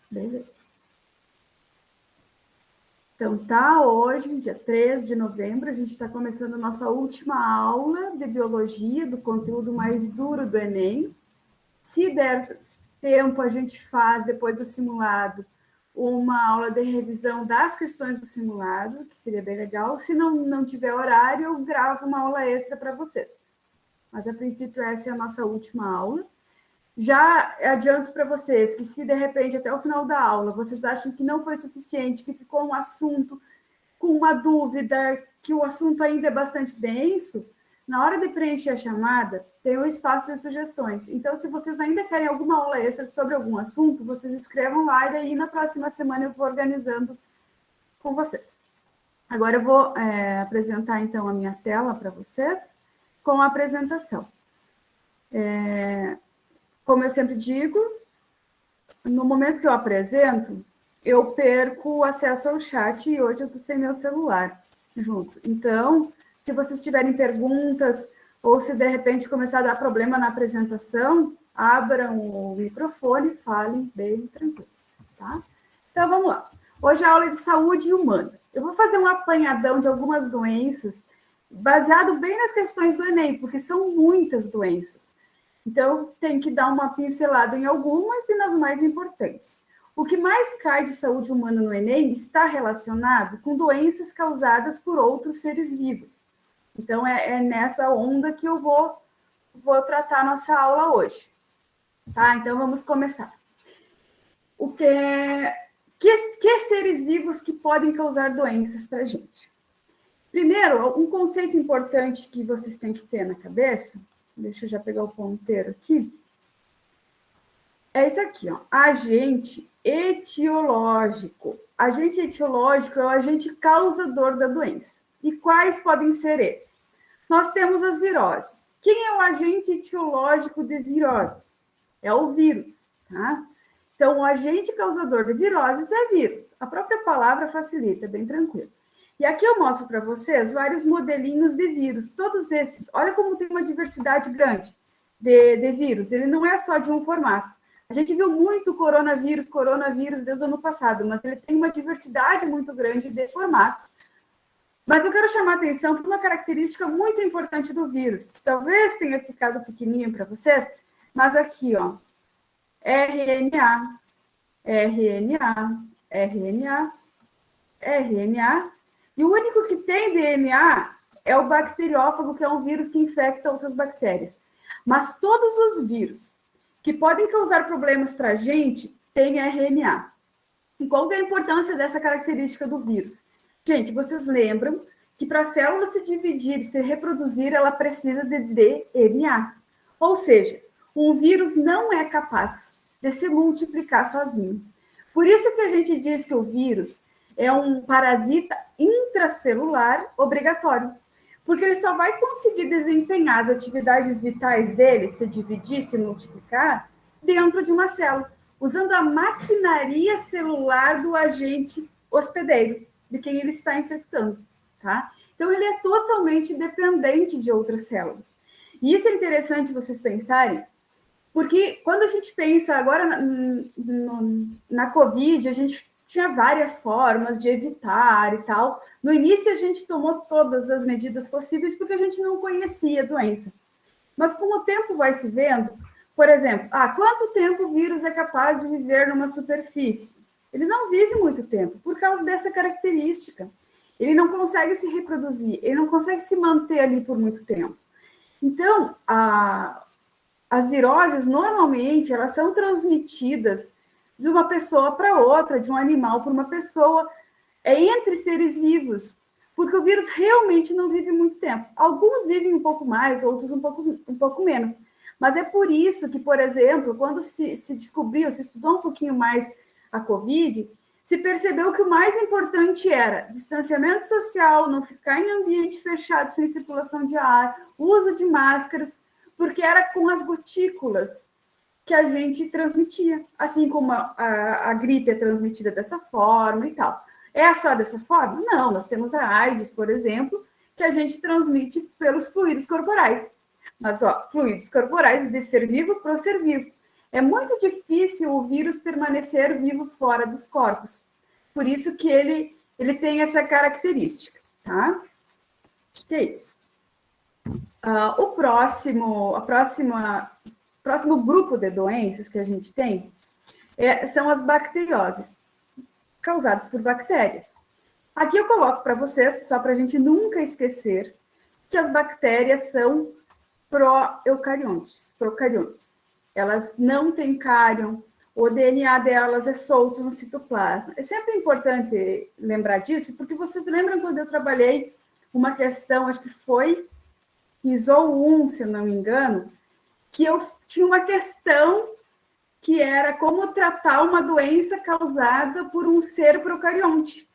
Beleza. Então, tá, hoje, dia 3 de novembro, a gente está começando a nossa última aula de biologia, do conteúdo mais duro do Enem. Se der tempo, a gente faz, depois do simulado, uma aula de revisão das questões do simulado, que seria bem legal. Se não tiver horário, eu gravo uma aula extra para vocês. Mas, a princípio, essa é a nossa última aula. Já adianto para vocês que se, de repente, até o final da aula, vocês acham que não foi suficiente, que ficou um assunto com uma dúvida, que o assunto ainda é bastante denso, na hora de preencher a chamada, tem um espaço de sugestões. Então, se vocês ainda querem alguma aula extra sobre algum assunto, vocês escrevam lá e daí na próxima semana eu vou organizando com vocês. Agora eu vou apresentar, então, a minha tela para vocês com a apresentação. Como eu sempre digo, no momento que eu apresento, eu perco o acesso ao chat e hoje eu estou sem meu celular junto. Então, se vocês tiverem perguntas ou se de repente começar a dar problema na apresentação, abram o microfone e falem bem tranquilos, tá? Então, vamos lá. Hoje é a aula de saúde humana. Eu vou fazer um apanhadão de algumas doenças, baseado bem nas questões do Enem, porque são muitas doenças. Então, tem que dar uma pincelada em algumas e nas mais importantes. O que mais cai de saúde humana no Enem está relacionado com doenças causadas por outros seres vivos. Então, é nessa onda que eu vou tratar a nossa aula hoje. Tá? Então, vamos começar. Que seres vivos que podem causar doenças para a gente? Primeiro, um conceito importante que vocês têm que ter na cabeça, deixa eu já pegar o ponteiro aqui, é isso aqui, ó, agente etiológico. Agente etiológico é o agente causador da doença. E quais podem ser eles? Nós temos as viroses. Quem é o agente etiológico de viroses? É o vírus, tá? Então, o agente causador de viroses é vírus. A própria palavra facilita, bem tranquilo. E aqui eu mostro para vocês vários modelinhos de vírus. Todos esses, olha como tem uma diversidade grande de vírus. Ele não é só de um formato. A gente viu muito coronavírus desde o ano passado, mas ele tem uma diversidade muito grande de formatos. Mas eu quero chamar a atenção para uma característica muito importante do vírus, que talvez tenha ficado pequenininho para vocês, mas aqui, ó, RNA, RNA, RNA, RNA, e o único que tem DNA é o bacteriófago, que é um vírus que infecta outras bactérias. Mas todos os vírus que podem causar problemas para a gente têm RNA. E qual é a importância dessa característica do vírus? Gente, vocês lembram que para a célula se dividir, se reproduzir, ela precisa de DNA. Ou seja, um vírus não é capaz de se multiplicar sozinho. Por isso que a gente diz que o vírus é um parasita intracelular obrigatório, porque ele só vai conseguir desempenhar as atividades vitais dele, se dividir, se multiplicar, dentro de uma célula, usando a maquinaria celular do agente hospedeiro, de quem ele está infectando, tá? Então, ele é totalmente dependente de outras células. E isso é interessante vocês pensarem, porque quando a gente pensa agora na Covid, a gente tinha várias formas de evitar e tal. No início, a gente tomou todas as medidas possíveis porque a gente não conhecia a doença. Mas com o tempo vai se vendo, por exemplo, quanto tempo o vírus é capaz de viver numa superfície? Ele não vive muito tempo, por causa dessa característica. Ele não consegue se reproduzir, ele não consegue se manter ali por muito tempo. Então, as viroses, normalmente, elas são transmitidas de uma pessoa para outra, de um animal para uma pessoa, entre seres vivos, porque o vírus realmente não vive muito tempo. Alguns vivem um pouco mais, outros um pouco menos. Mas é por isso que, por exemplo, quando se descobriu, se estudou um pouquinho mais a Covid, se percebeu que o mais importante era distanciamento social, não ficar em ambiente fechado, sem circulação de ar, uso de máscaras, porque era com as gotículas que a gente transmitia, assim como a gripe é transmitida dessa forma e tal. É só dessa forma? Não, nós temos a AIDS, por exemplo, que a gente transmite pelos fluidos corporais. Mas, fluidos corporais de ser vivo para o ser vivo. É muito difícil o vírus permanecer vivo fora dos corpos. Por isso que ele tem essa característica, tá? Acho que é isso. Próximo grupo de doenças que a gente tem são as bacterioses, causadas por bactérias. Aqui eu coloco para vocês, só para a gente nunca esquecer, que as bactérias são procariontes. Elas não têm cárion, o DNA delas é solto no citoplasma. É sempre importante lembrar disso, porque vocês lembram quando eu trabalhei uma questão, acho que foi ISO 1, se eu não me engano, que eu tinha uma questão que era como tratar uma doença causada por um ser procarionte.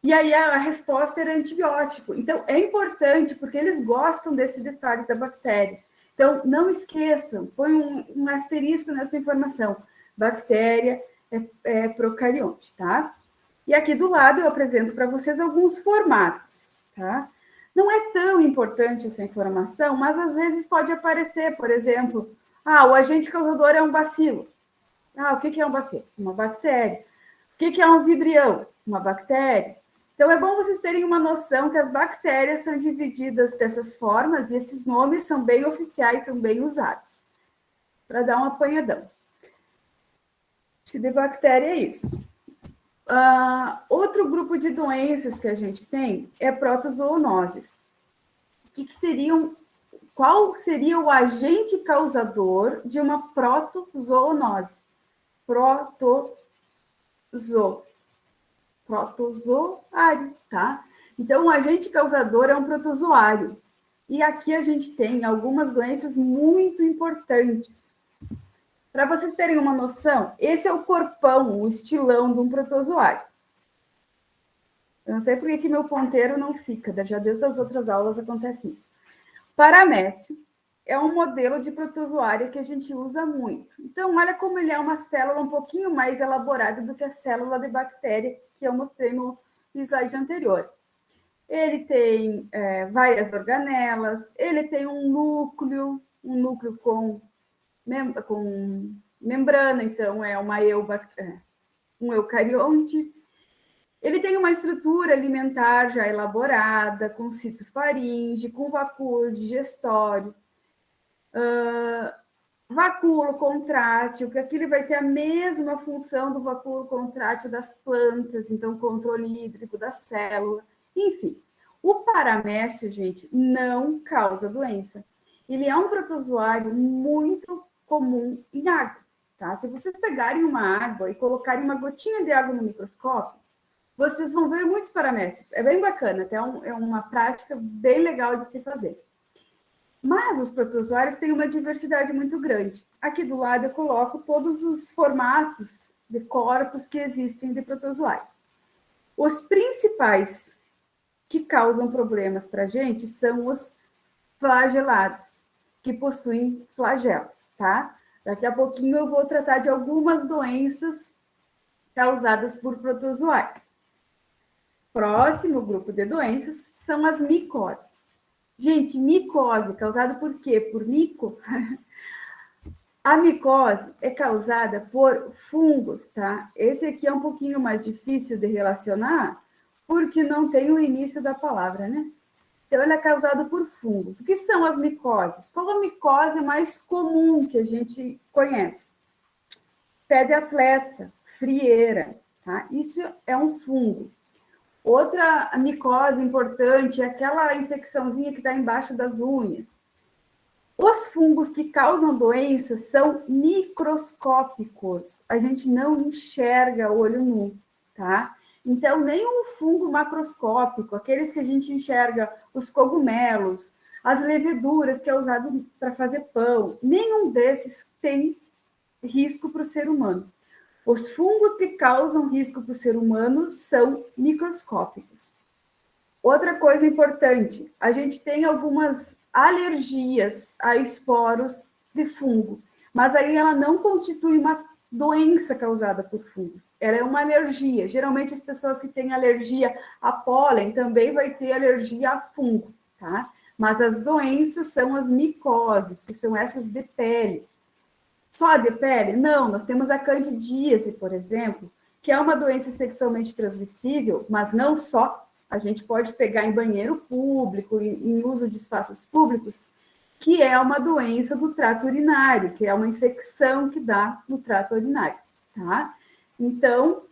E aí a resposta era antibiótico. Então, é importante, porque eles gostam desse detalhe da bactéria. Então, não esqueçam, põe um asterisco nessa informação. Bactéria é procarionte, tá? E aqui do lado eu apresento para vocês alguns formatos, tá? Não é tão importante essa informação, mas às vezes pode aparecer, por exemplo, o agente causador é um bacilo. O que é um bacilo? Uma bactéria. O que é um vibrião? Uma bactéria. Então, é bom vocês terem uma noção que as bactérias são divididas dessas formas e esses nomes são bem oficiais, são bem usados, para dar um apanhadão. Acho que de bactéria é isso. Outro grupo de doenças que a gente tem é protozoonoses. Qual seria o agente causador de uma protozoonose? Protozoário, tá? Então, o agente causador é um protozoário. E aqui a gente tem algumas doenças muito importantes. Para vocês terem uma noção, esse é o corpão, o estilão de um protozoário. Eu não sei por que meu ponteiro não fica, já desde as outras aulas acontece isso. Paramécio é um modelo de protozoário que a gente usa muito. Então, olha como ele é uma célula um pouquinho mais elaborada do que a célula de bactéria que eu mostrei no slide anterior. Ele tem várias organelas, ele tem um núcleo com membrana, então é um eucarionte. Ele tem uma estrutura alimentar já elaborada, com citofaringe, com vacúolo digestório, vacúolo contrátil, que aqui ele vai ter a mesma função do vacúolo contrátil das plantas, então controle hídrico da célula, enfim. O paramécio, gente, não causa doença. Ele é um protozoário muito comum em água, tá? Se vocês pegarem uma água e colocarem uma gotinha de água no microscópio, vocês vão ver muitos paramécios. É bem bacana, até é uma prática bem legal de se fazer. Mas os protozoários têm uma diversidade muito grande. Aqui do lado eu coloco todos os formatos de corpos que existem de protozoários. Os principais que causam problemas para a gente são os flagelados, que possuem flagelos, tá? Daqui a pouquinho eu vou tratar de algumas doenças causadas por protozoários. Próximo grupo de doenças são as micoses. Gente, micose, causada por quê? Por mico? A micose é causada por fungos, tá? Esse aqui é um pouquinho mais difícil de relacionar, porque não tem o início da palavra, né? Então, ele é causado por fungos. O que são as micoses? Qual a micose mais comum que a gente conhece? Pé de atleta, frieira, tá? Isso é um fungo. Outra micose importante é aquela infecçãozinha que está embaixo das unhas. Os fungos que causam doenças são microscópicos. A gente não enxerga olho nu, tá? Então, nenhum fungo macroscópico, aqueles que a gente enxerga, os cogumelos, as leveduras que é usado para fazer pão, nenhum desses tem risco para o ser humano. Os fungos que causam risco para o ser humano são microscópicos. Outra coisa importante, a gente tem algumas alergias a esporos de fungo, mas aí ela não constitui uma doença causada por fungos. Ela é uma alergia. Geralmente as pessoas que têm alergia a pólen também vai ter alergia a fungo, tá? Mas as doenças são as micoses, que são essas de pele. Só de pele? Não, nós temos a candidíase, por exemplo, que é uma doença sexualmente transmissível, mas não só. A gente pode pegar em banheiro público, em uso de espaços públicos, que é uma doença do trato urinário, que é uma infecção que dá no trato urinário, tá? Então,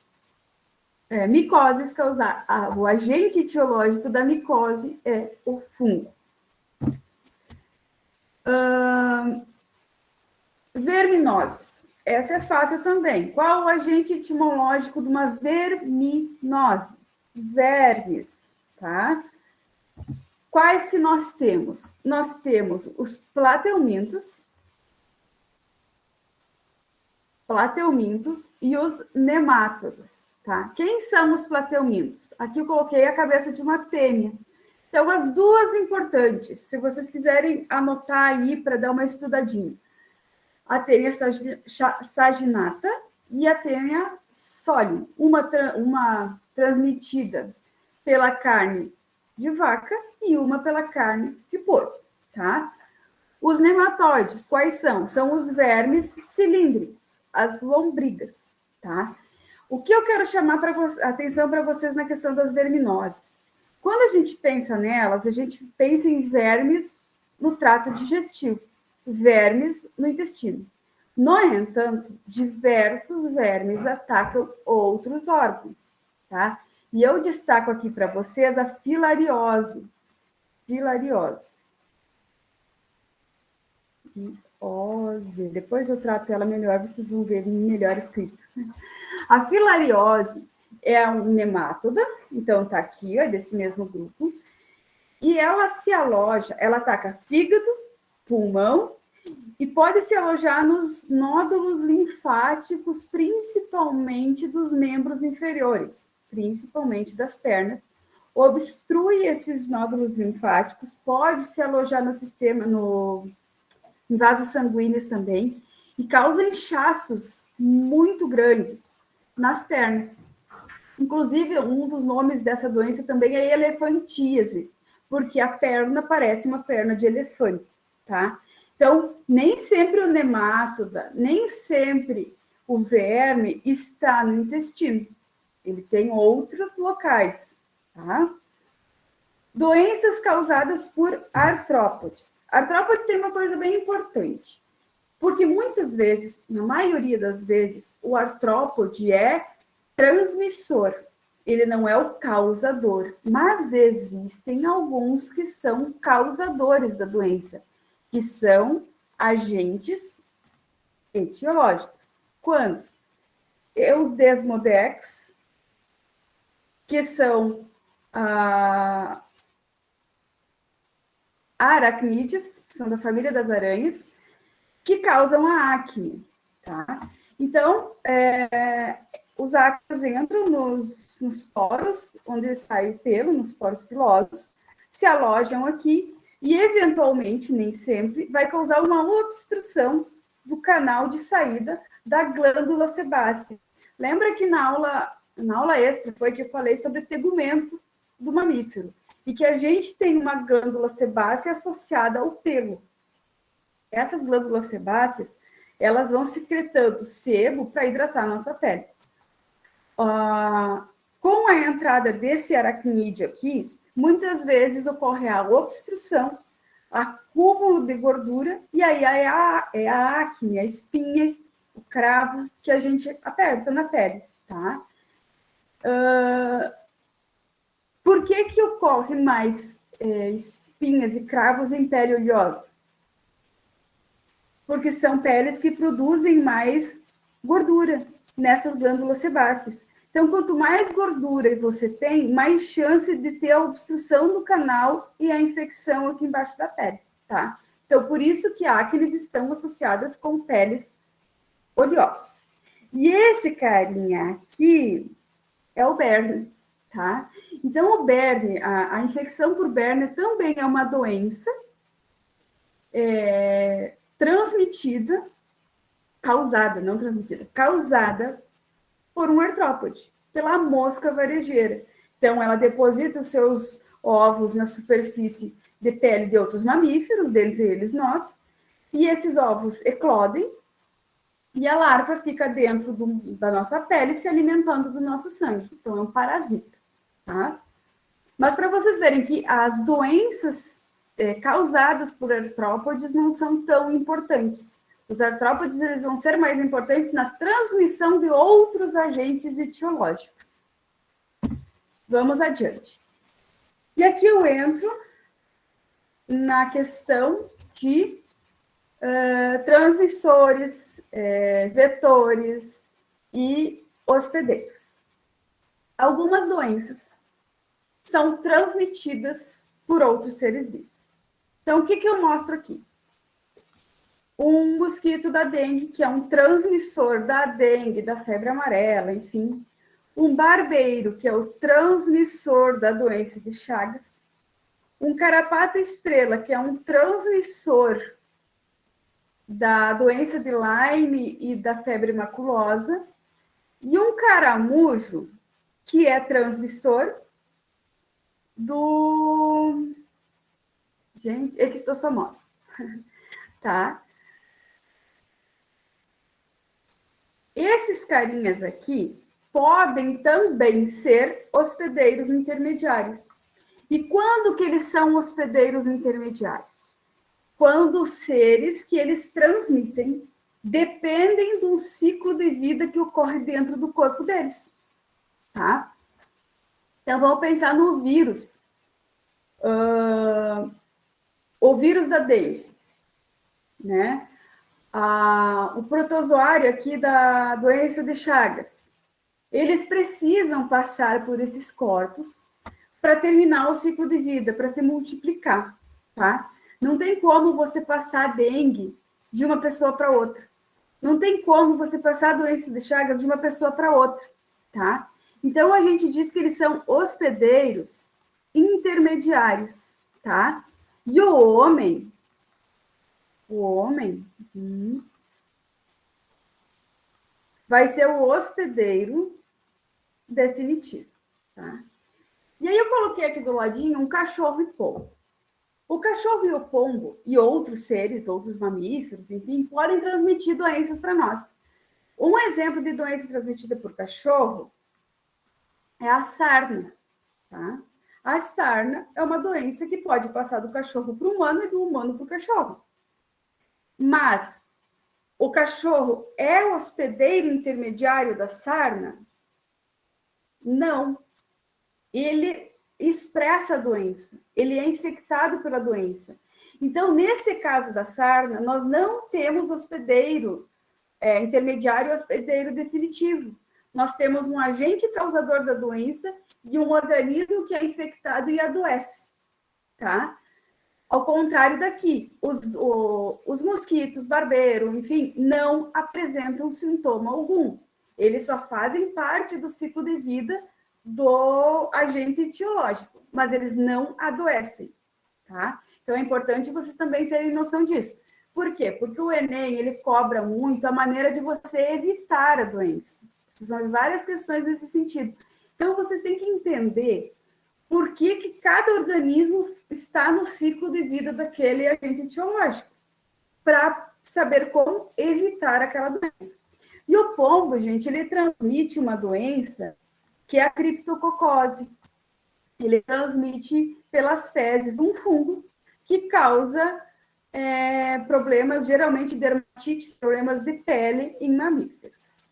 micoses causar, o agente etiológico da micose é o fungo. Verminoses. Essa é fácil também. Qual o agente etimológico de uma verminose? Vermes, tá? Quais que nós temos? Nós temos os plateumintos e os nemátodos, tá? Quem são os plateumintos? Aqui eu coloquei a cabeça de uma tênia. Então, as duas importantes, se vocês quiserem anotar aí para dar uma estudadinha. A tênia saginata e a tênia solium, uma transmitida pela carne de vaca e uma pela carne de porco, tá? Os nematóides, quais são? São os vermes cilíndricos, as lombrigas, tá? O que eu quero chamar atenção para vocês na questão das verminoses? Quando a gente pensa nelas, a gente pensa em vermes no trato digestivo, vermes no intestino. No entanto, diversos vermes atacam outros órgãos, tá? E eu destaco aqui para vocês a filariose. Filariose. Depois eu trato ela melhor, vocês vão ver melhor escrito. A filariose é um nemátoda, então tá aqui, ó, desse mesmo grupo, e ela se aloja, ela ataca fígado, pulmão, e pode se alojar nos nódulos linfáticos, principalmente dos membros inferiores, principalmente das pernas. Obstrui esses nódulos linfáticos, pode se alojar no sistema, em vasos sanguíneos também, e causa inchaços muito grandes nas pernas. Inclusive, um dos nomes dessa doença também é elefantíase, porque a perna parece uma perna de elefante, tá? Então, nem sempre o nemátoda, nem sempre o verme está no intestino. Ele tem outros locais, tá? Doenças causadas por artrópodes. Artrópodes tem uma coisa bem importante, porque muitas vezes, na maioria das vezes, o artrópode é transmissor. Ele não é o causador, mas existem alguns que são causadores da doença, que são agentes etiológicos. Quando? Os desmodex, que são aracnídeos, que são da família das aranhas, que causam a acne, tá? Então, os ácaros entram nos poros, onde sai o pelo, nos poros pilosos, se alojam aqui e, eventualmente, nem sempre, vai causar uma obstrução do canal de saída da glândula sebácea. Lembra que na aula extra foi que eu falei sobre tegumento do mamífero e que a gente tem uma glândula sebácea associada ao pelo. Essas glândulas sebáceas, elas vão secretando sebo para hidratar a nossa pele. Com a entrada desse aracnídeo aqui, muitas vezes ocorre a obstrução, acúmulo de gordura, e aí é a acne, a espinha, o cravo que a gente aperta na pele, tá? Por que ocorre mais espinhas e cravos em pele oleosa? Porque são peles que produzem mais gordura nessas glândulas sebáceas. Então, quanto mais gordura você tem, mais chance de ter a obstrução do canal e a infecção aqui embaixo da pele, tá? Então, por isso que acnes estão associadas com peles oleosas. E esse carinha aqui é o berne, tá? Então, o berne, a infecção por berne também é uma doença transmitida, causada por um artrópode, pela mosca varejeira. Então, ela deposita os seus ovos na superfície de pele de outros mamíferos, dentre eles nós, e esses ovos eclodem, E a larva fica dentro da nossa pele, se alimentando do nosso sangue. Então, é um parasita, tá? Mas para vocês verem que as doenças causadas por artrópodes não são tão importantes. Os artrópodes eles vão ser mais importantes na transmissão de outros agentes etiológicos. Vamos adiante. E aqui eu entro na questão de transmissores, vetores e hospedeiros. Algumas doenças são transmitidas por outros seres vivos. Então, o que eu mostro aqui? Um mosquito da dengue, que é um transmissor da dengue, da febre amarela, enfim. Um barbeiro, que é o transmissor da doença de Chagas. Um carrapato estrela, que é um transmissor da doença de Lyme e da febre maculosa. E um caramujo, que é transmissor do... Gente, esquistossomose, tá? Esses carinhas aqui podem também ser hospedeiros intermediários. E quando que eles são hospedeiros intermediários? Quando os seres que eles transmitem dependem do ciclo de vida que ocorre dentro do corpo deles, tá? Então, vamos pensar no vírus. O vírus da dengue, né? O protozoário aqui da doença de Chagas. Eles precisam passar por esses corpos para terminar o ciclo de vida, para se multiplicar, tá? Não tem como você passar dengue de uma pessoa para outra. Não tem como você passar a doença de Chagas de uma pessoa para outra, tá? Então, a gente diz que eles são hospedeiros intermediários, tá? E o homem vai ser o hospedeiro definitivo, tá? E aí eu coloquei aqui do ladinho um cachorro e pombo. O cachorro e o pombo e outros seres, outros mamíferos, enfim, podem transmitir doenças para nós. Um exemplo de doença transmitida por cachorro é a sarna, tá? A sarna é uma doença que pode passar do cachorro para o humano e do humano para o cachorro. Mas o cachorro é o hospedeiro intermediário da sarna? Não. Ele expressa a doença, ele é infectado pela doença. Então, nesse caso da sarna, nós não temos hospedeiro intermediário e hospedeiro definitivo. Nós temos um agente causador da doença e um organismo que é infectado e adoece, tá? Ao contrário daqui, os mosquitos, barbeiro, enfim, não apresentam sintoma algum. Eles só fazem parte do ciclo de vida do agente etiológico, mas eles não adoecem, tá? Então, é importante vocês também terem noção disso. Por quê? Porque o Enem, ele cobra muito a maneira de você evitar a doença. Precisam de várias questões nesse sentido. Então, vocês têm que entender por que cada organismo está no ciclo de vida daquele agente etiológico, para saber como evitar aquela doença. E o pombo, gente, ele transmite uma doença que é a criptococose. Ele transmite pelas fezes um fungo que causa problemas, geralmente dermatites, problemas de pele em mamíferos.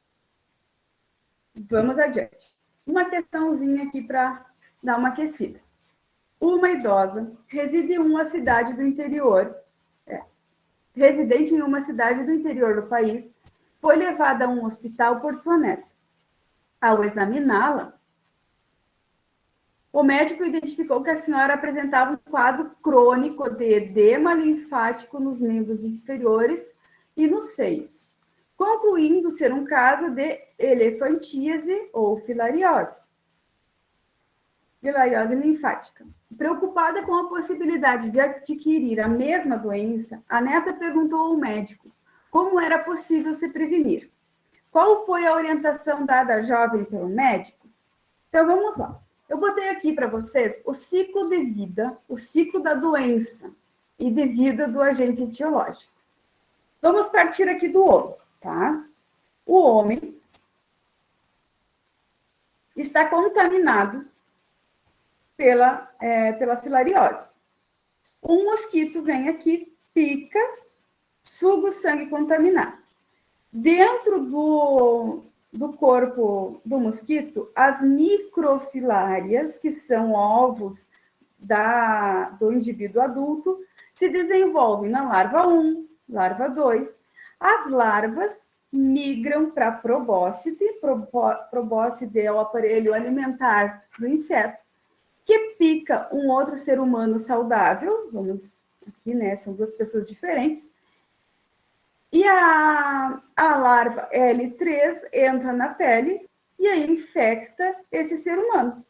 Vamos adiante. Uma questãozinha aqui para dar uma aquecida. Uma idosa reside em uma cidade do interior, residente em uma cidade do interior do país, foi levada a um hospital por sua neta. Ao examiná-la, o médico identificou que a senhora apresentava um quadro crônico de edema linfático nos membros inferiores e nos seios, concluindo ser um caso de elefantíase ou filariose linfática. Preocupada com a possibilidade de adquirir a mesma doença, a neta perguntou ao médico como era possível se prevenir. Qual foi a orientação dada à jovem pelo médico? Então, vamos lá. Eu botei aqui para vocês o ciclo de vida, o ciclo da doença e de vida do agente etiológico. Vamos partir aqui do ovo, tá? O homem está contaminado pela filariose. Um mosquito vem aqui, pica, suga o sangue contaminado. Dentro do corpo do mosquito, as microfilárias, que são ovos do indivíduo adulto, se desenvolvem na larva 1, larva 2. As larvas migram para a probóscide. Probóscide é o aparelho alimentar do inseto, que pica um outro ser humano saudável. Vamos aqui, né? São duas pessoas diferentes. E a larva L3 entra na pele e aí infecta esse ser humano.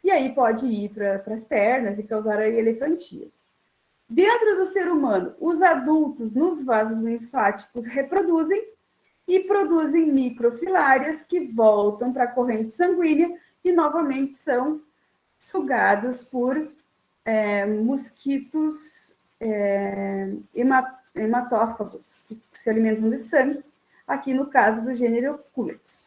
E aí pode ir para as pernas e causar elefantias. Dentro do ser humano, os adultos nos vasos linfáticos reproduzem e produzem microfilárias que voltam para a corrente sanguínea e novamente são sugados por mosquitos hematófagos, que se alimentam de sangue, aqui no caso do gênero Culex.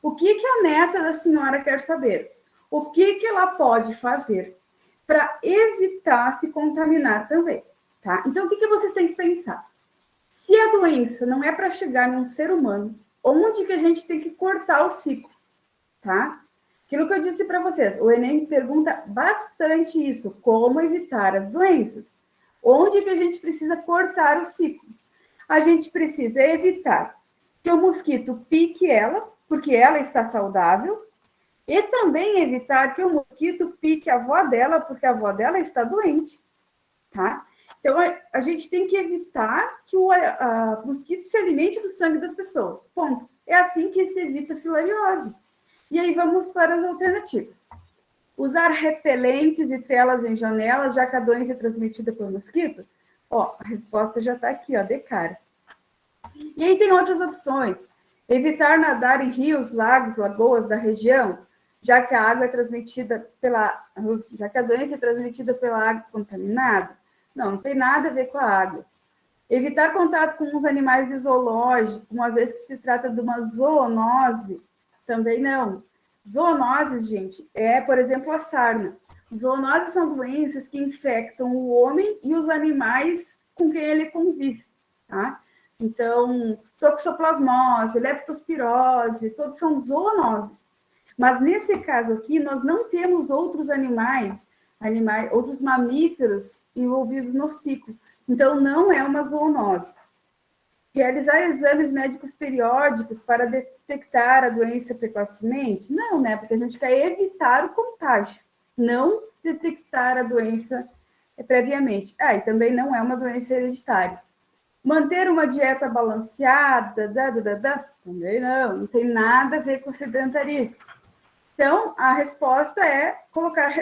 O que a neta da senhora quer saber? O que ela pode fazer para evitar se contaminar também, tá? Então, o que vocês têm que pensar? Se a doença não é para chegar num ser humano, onde que a gente tem que cortar o ciclo, tá? Aquilo que eu disse para vocês, o Enem pergunta bastante isso, como evitar as doenças. Onde que a gente precisa cortar o ciclo? A gente precisa evitar que o mosquito pique ela, porque ela está saudável, e também evitar que o mosquito pique a avó dela, porque a avó dela está doente, tá? Então, a gente tem que evitar que o mosquito se alimente do sangue das pessoas. Ponto. É assim que se evita a filariose. E aí vamos para as alternativas. Usar repelentes e telas em janelas, já que a doença é transmitida por mosquito? Ó, a resposta já está aqui, ó, de cara. E aí tem outras opções. Evitar nadar em rios, lagos, lagoas da região, já que a água é transmitida já que a doença é transmitida pela água contaminada. Não tem nada a ver com a água. Evitar contato com os animais de zoológico, uma vez que se trata de uma zoonose, também não. Zoonoses, gente, por exemplo, a sarna. Zoonoses são doenças que infectam o homem e os animais com quem ele convive, tá? Então, toxoplasmose, leptospirose, todos são zoonoses. Mas nesse caso aqui, nós não temos outros animais, outros mamíferos envolvidos no ciclo. Então, não é uma zoonose. Realizar exames médicos periódicos para detectar a doença precocemente? Não, né? Porque a gente quer evitar o contágio, não detectar a doença previamente. E também não é uma doença hereditária. Manter uma dieta balanceada, também não tem nada a ver com sedentarismo. Então, a resposta é colocar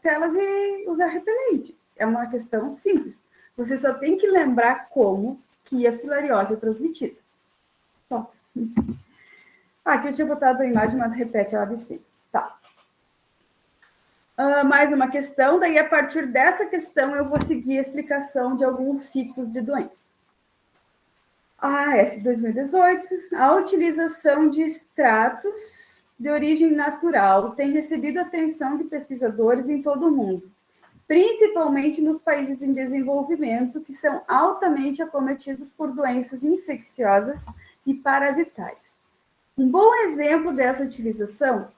telas e usar repelente. É uma questão simples. Você só tem que lembrar como que a filariose é transmitida. Só. Aqui eu tinha botado a imagem, mas repete ela de cima. Tá. Mais uma questão, daí a partir dessa questão eu vou seguir a explicação de alguns ciclos de doença. AS 2018, a utilização de extratos de origem natural tem recebido atenção de pesquisadores em todo o mundo, principalmente nos países em desenvolvimento, que são altamente acometidos por doenças infecciosas e parasitárias. Um bom exemplo dessa utilização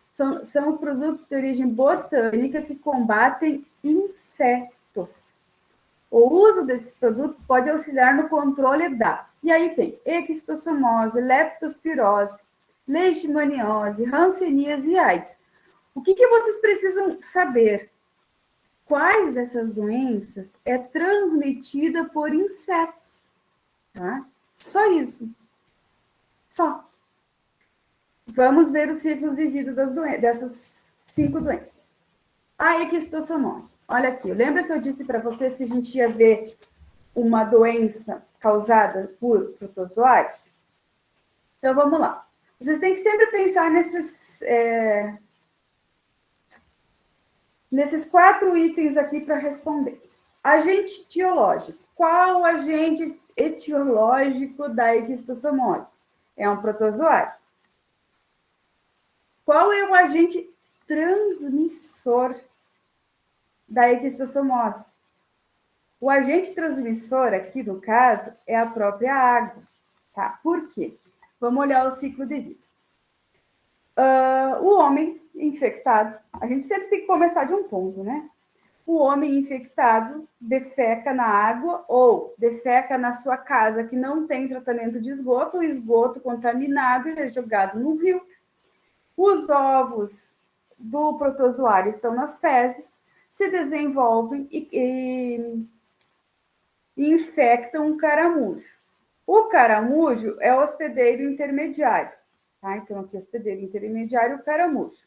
são os produtos de origem botânica que combatem insetos. O uso desses produtos pode auxiliar no controle e aí tem esquistossomose, leptospirose, leishmaniose, hanseníase e AIDS. O que vocês precisam saber? Quais dessas doenças é transmitida por insetos? Tá? Só isso. Só. Vamos ver os ciclos de vida dessas 5 doenças. A esquistossomose. Olha aqui, lembra que eu disse para vocês que a gente ia ver uma doença causada por protozoário? Então, vamos lá. Vocês têm que sempre pensar nesses 4 itens aqui para responder. Agente etiológico. Qual o agente etiológico da esquistossomose? É um protozoário. Qual é o agente transmissor da ectossomose? O agente transmissor aqui, no caso, é a própria água. Tá? Por quê? Vamos olhar o ciclo de vida. O homem infectado, a gente sempre tem que começar de um ponto, né? O homem infectado defeca na água ou defeca na sua casa que não tem tratamento de esgoto, o esgoto contaminado é jogado no rio. Os ovos do protozoário estão nas fezes, se desenvolvem e infectam o caramujo. O caramujo é o hospedeiro intermediário. Tá? Então, aqui, hospedeiro intermediário, o caramujo.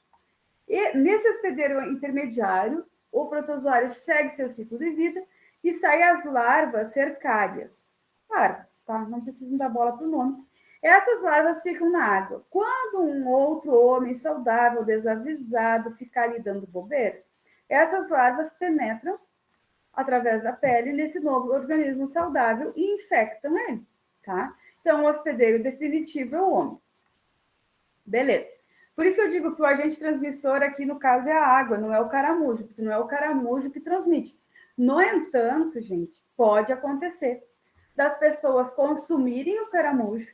E nesse hospedeiro intermediário, o protozoário segue seu ciclo de vida e saem as larvas cercárias. Larvas, tá? Não precisam dar bola para o nome. Essas larvas ficam na água. Quando um outro homem saudável, desavisado, ficar ali dando bobeira, essas larvas penetram através da pele nesse novo organismo saudável e infectam ele, tá? Então, o hospedeiro definitivo é o homem. Beleza. Por isso que eu digo que o agente transmissor aqui, no caso, é a água, não é o caramujo, porque não é o caramujo que transmite. No entanto, gente, pode acontecer das pessoas consumirem o caramujo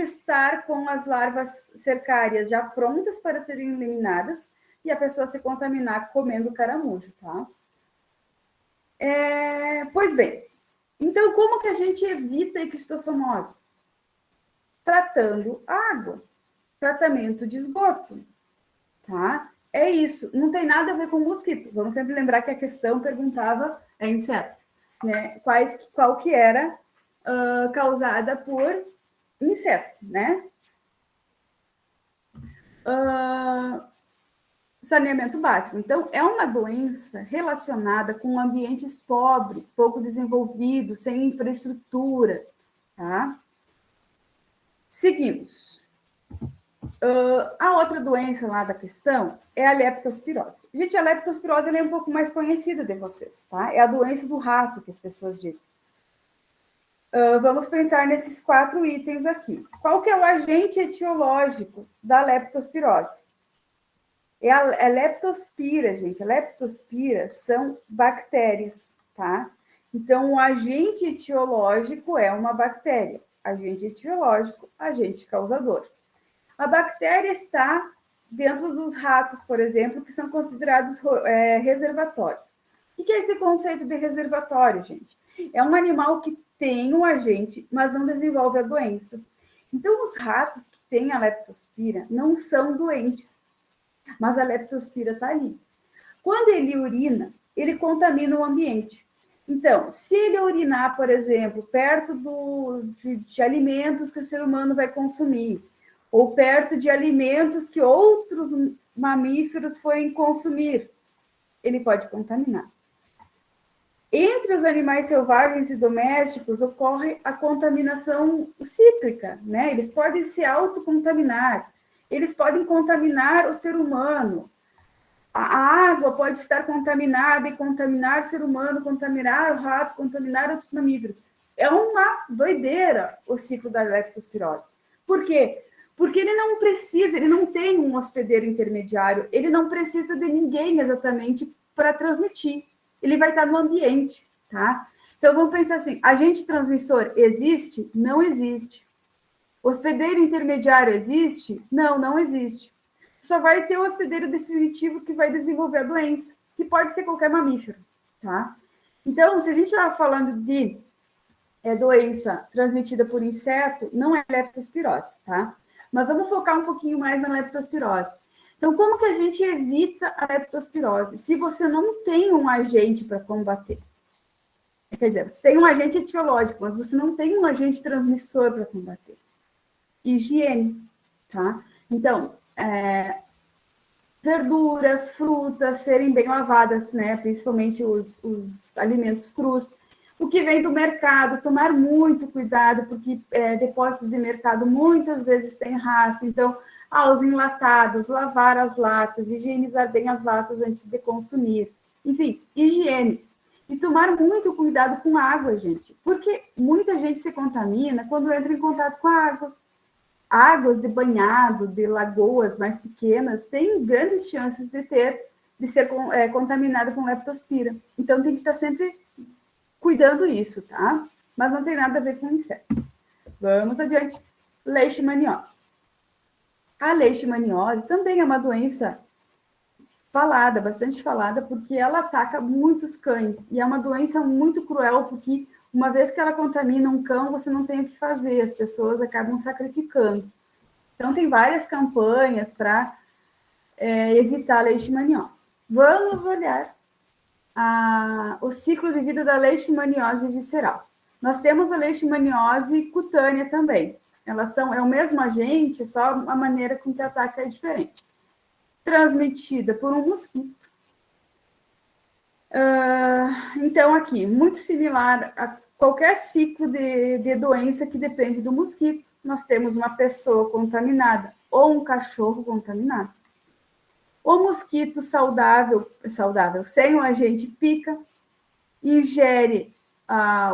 estar com as larvas cercárias já prontas para serem eliminadas e a pessoa se contaminar comendo o caramujo, tá? Pois bem, então como que a gente evita a ectossomose? Tratando a água. Tratamento de esgoto, tá? É isso, não tem nada a ver com mosquito. Vamos sempre lembrar que a questão perguntava inseto, né? Qual que era causada por inseto, né? Saneamento básico. Então, é uma doença relacionada com ambientes pobres, pouco desenvolvidos, sem infraestrutura, tá? Seguimos. A outra doença lá da questão é a leptospirose. Gente, a leptospirose é um pouco mais conhecida de vocês, tá? É a doença do rato que as pessoas dizem. Vamos pensar nesses 4 itens aqui. Qual que é o agente etiológico da leptospirose? É a leptospira, gente. A leptospira são bactérias, tá? Então, o agente etiológico é uma bactéria. Agente etiológico, agente causador. A bactéria está dentro dos ratos, por exemplo, que são considerados reservatórios. O que é esse conceito de reservatório, gente? É um animal que tem um agente, mas não desenvolve a doença. Então, os ratos que têm a leptospira não são doentes, mas a leptospira está ali. Quando ele urina, ele contamina o ambiente. Então, se ele urinar, por exemplo, perto de alimentos que o ser humano vai consumir, ou perto de alimentos que outros mamíferos forem consumir, ele pode contaminar. Entre os animais selvagens e domésticos ocorre a contaminação cíclica, né? Eles podem se autocontaminar, eles podem contaminar o ser humano. A água pode estar contaminada e contaminar o ser humano, contaminar o rato, contaminar outros mamíferos. É uma doideira o ciclo da leptospirose. Por quê? Porque ele não precisa, ele não tem um hospedeiro intermediário, ele não precisa de ninguém exatamente para transmitir. Ele vai estar no ambiente, tá? Então, vamos pensar assim, agente transmissor existe? Não existe. Hospedeiro intermediário existe? Não, não existe. Só vai ter o hospedeiro definitivo que vai desenvolver a doença, que pode ser qualquer mamífero, tá? Então, se a gente estava falando de doença transmitida por inseto, não é leptospirose, tá? Mas vamos focar um pouquinho mais na leptospirose. Então, como que a gente evita a leptospirose? Se você não tem um agente para combater. Quer dizer, você tem um agente etiológico, mas você não tem um agente transmissor para combater. Higiene, tá? Então, verduras, frutas serem bem lavadas, né? Principalmente os alimentos crus. O que vem do mercado, tomar muito cuidado, porque depósito de mercado muitas vezes tem rato. Então, os enlatados, lavar as latas, higienizar bem as latas antes de consumir. Enfim, higiene. E tomar muito cuidado com a água, gente. Porque muita gente se contamina quando entra em contato com a água. águas de banhado, de lagoas mais pequenas, têm grandes chances de ser contaminada com leptospira. Então, tem que estar sempre cuidando isso, tá? Mas não tem nada a ver com inseto. Vamos adiante. Leishmaniose. A leishmaniose também é uma doença falada, bastante falada, porque ela ataca muitos cães. E é uma doença muito cruel, porque uma vez que ela contamina um cão, você não tem o que fazer, as pessoas acabam sacrificando. Então, tem várias campanhas para evitar a leishmaniose. Vamos olhar o ciclo de vida da leishmaniose visceral. Nós temos a leishmaniose cutânea também. Elas é o mesmo agente, só a maneira com que ataca é diferente. Transmitida por um mosquito. Então, aqui, muito similar a qualquer ciclo de doença que depende do mosquito. Nós temos uma pessoa contaminada ou um cachorro contaminado. O mosquito saudável, sem o agente pica, ingere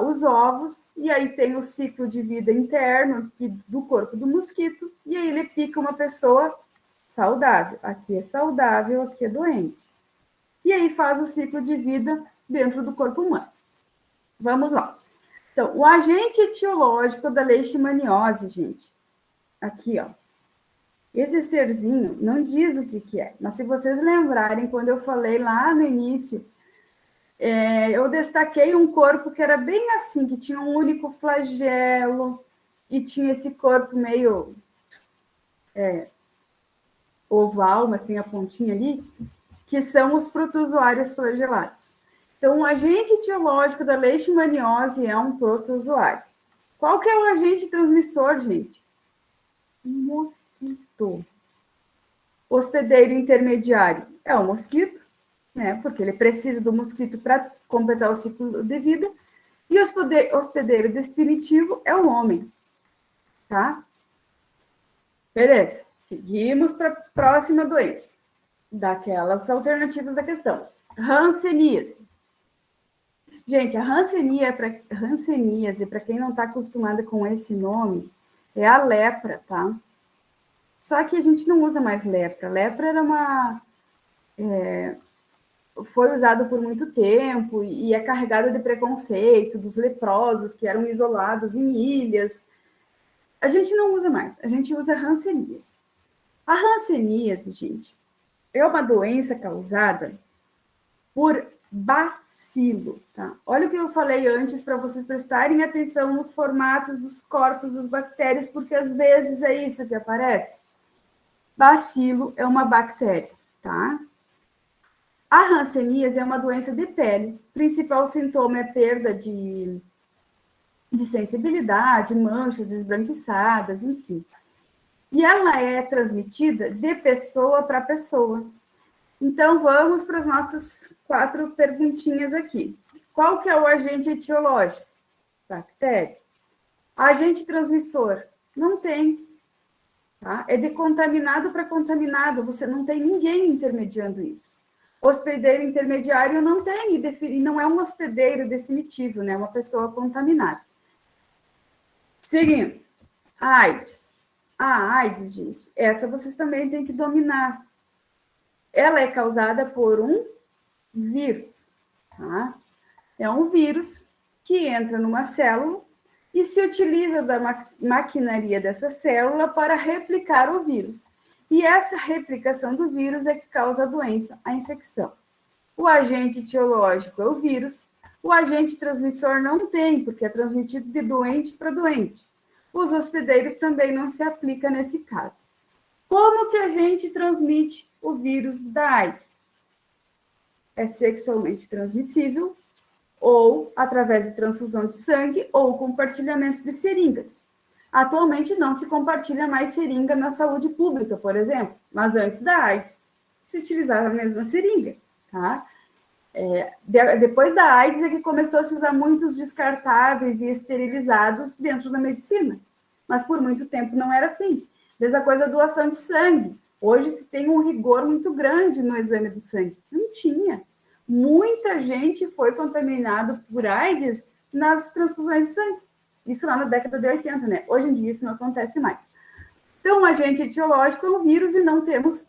os ovos, e aí tem o ciclo de vida interno do corpo do mosquito, e aí ele pica uma pessoa saudável. Aqui é saudável, aqui é doente. E aí faz o ciclo de vida dentro do corpo humano. Vamos lá. Então, o agente etiológico da leishmaniose, gente, aqui, ó. Esse serzinho não diz o que é, mas se vocês lembrarem, quando eu falei lá no início, eu destaquei um corpo que era bem assim, que tinha um único flagelo e tinha esse corpo meio oval, mas tem a pontinha ali, que são os protozoários flagelados. Então, o agente etiológico da leishmaniose é um protozoário. Qual que é o agente transmissor, gente? Um mosquito. Hospedeiro intermediário é o mosquito, né? Porque ele precisa do mosquito para completar o ciclo de vida. E hospedeiro definitivo é o homem, tá? Beleza. Seguimos para a próxima doença. Daquelas alternativas da questão. Hanseníase. Gente, a hanseníase, para quem não está acostumada com esse nome, é a lepra, tá? Só que a gente não usa mais lepra. Lepra era foi usado por muito tempo e é carregado de preconceito dos leprosos que eram isolados em ilhas. A gente não usa mais, a gente usa hanseníase. A hanseníase, gente, é uma doença causada por bacilo, tá? Olha o que eu falei antes para vocês prestarem atenção nos formatos dos corpos das bactérias, porque às vezes é isso que aparece. Bacilo é uma bactéria, tá? A hanseníase é uma doença de pele. O principal sintoma é perda de sensibilidade, manchas esbranquiçadas, enfim. E ela é transmitida de pessoa para pessoa. Então, vamos para as nossas 4 perguntinhas aqui. Qual que é o agente etiológico? Bactéria. Agente transmissor? Não tem. Tá? É de contaminado para contaminado, você não tem ninguém intermediando isso. Hospedeiro intermediário não tem, e não é um hospedeiro definitivo, né? Uma pessoa contaminada. Seguindo, a AIDS. A AIDS, gente, essa vocês também têm que dominar. Ela é causada por um vírus, tá? É um vírus que entra numa célula e se utiliza da maquinaria dessa célula para replicar o vírus. E essa replicação do vírus é que causa a doença, a infecção. O agente etiológico é o vírus, o agente transmissor não tem, porque é transmitido de doente para doente. Os hospedeiros também não se aplicam nesse caso. Como que a gente transmite o vírus da AIDS? É sexualmente transmissível, ou através de transfusão de sangue, ou compartilhamento de seringas. Atualmente não se compartilha mais seringa na saúde pública, por exemplo, mas antes da AIDS se utilizava a mesma seringa, tá? Depois da AIDS é que começou a se usar muitos descartáveis e esterilizados dentro da medicina, mas por muito tempo não era assim. Desde a coisa da doação de sangue. Hoje se tem um rigor muito grande no exame do sangue. Não tinha. Muita gente foi contaminada por AIDS nas transfusões de sangue. Isso lá na década de 80, né? Hoje em dia isso não acontece mais. Então, o agente etiológico é um vírus e não temos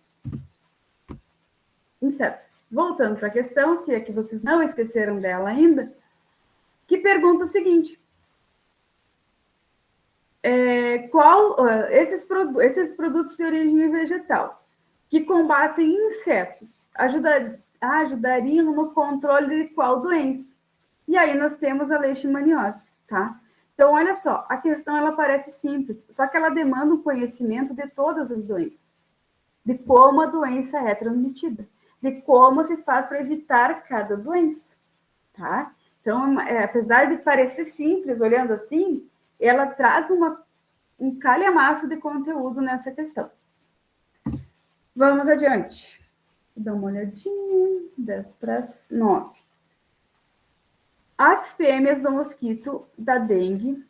insetos. Voltando para a questão, se é que vocês não esqueceram dela ainda, que pergunta o seguinte: esses produtos de origem vegetal que combatem insetos ajudariam no controle de qual doença? E aí nós temos a leishmaniose, tá? Então, olha só, a questão ela parece simples, só que ela demanda um conhecimento de todas as doenças, de como a doença é transmitida, de como se faz para evitar cada doença, tá? Então, apesar de parecer simples, olhando assim, ela traz um calhamaço de conteúdo nessa questão. Vamos adiante. Vou dar uma olhadinha, 10 para as 9. As fêmeas do mosquito da dengue,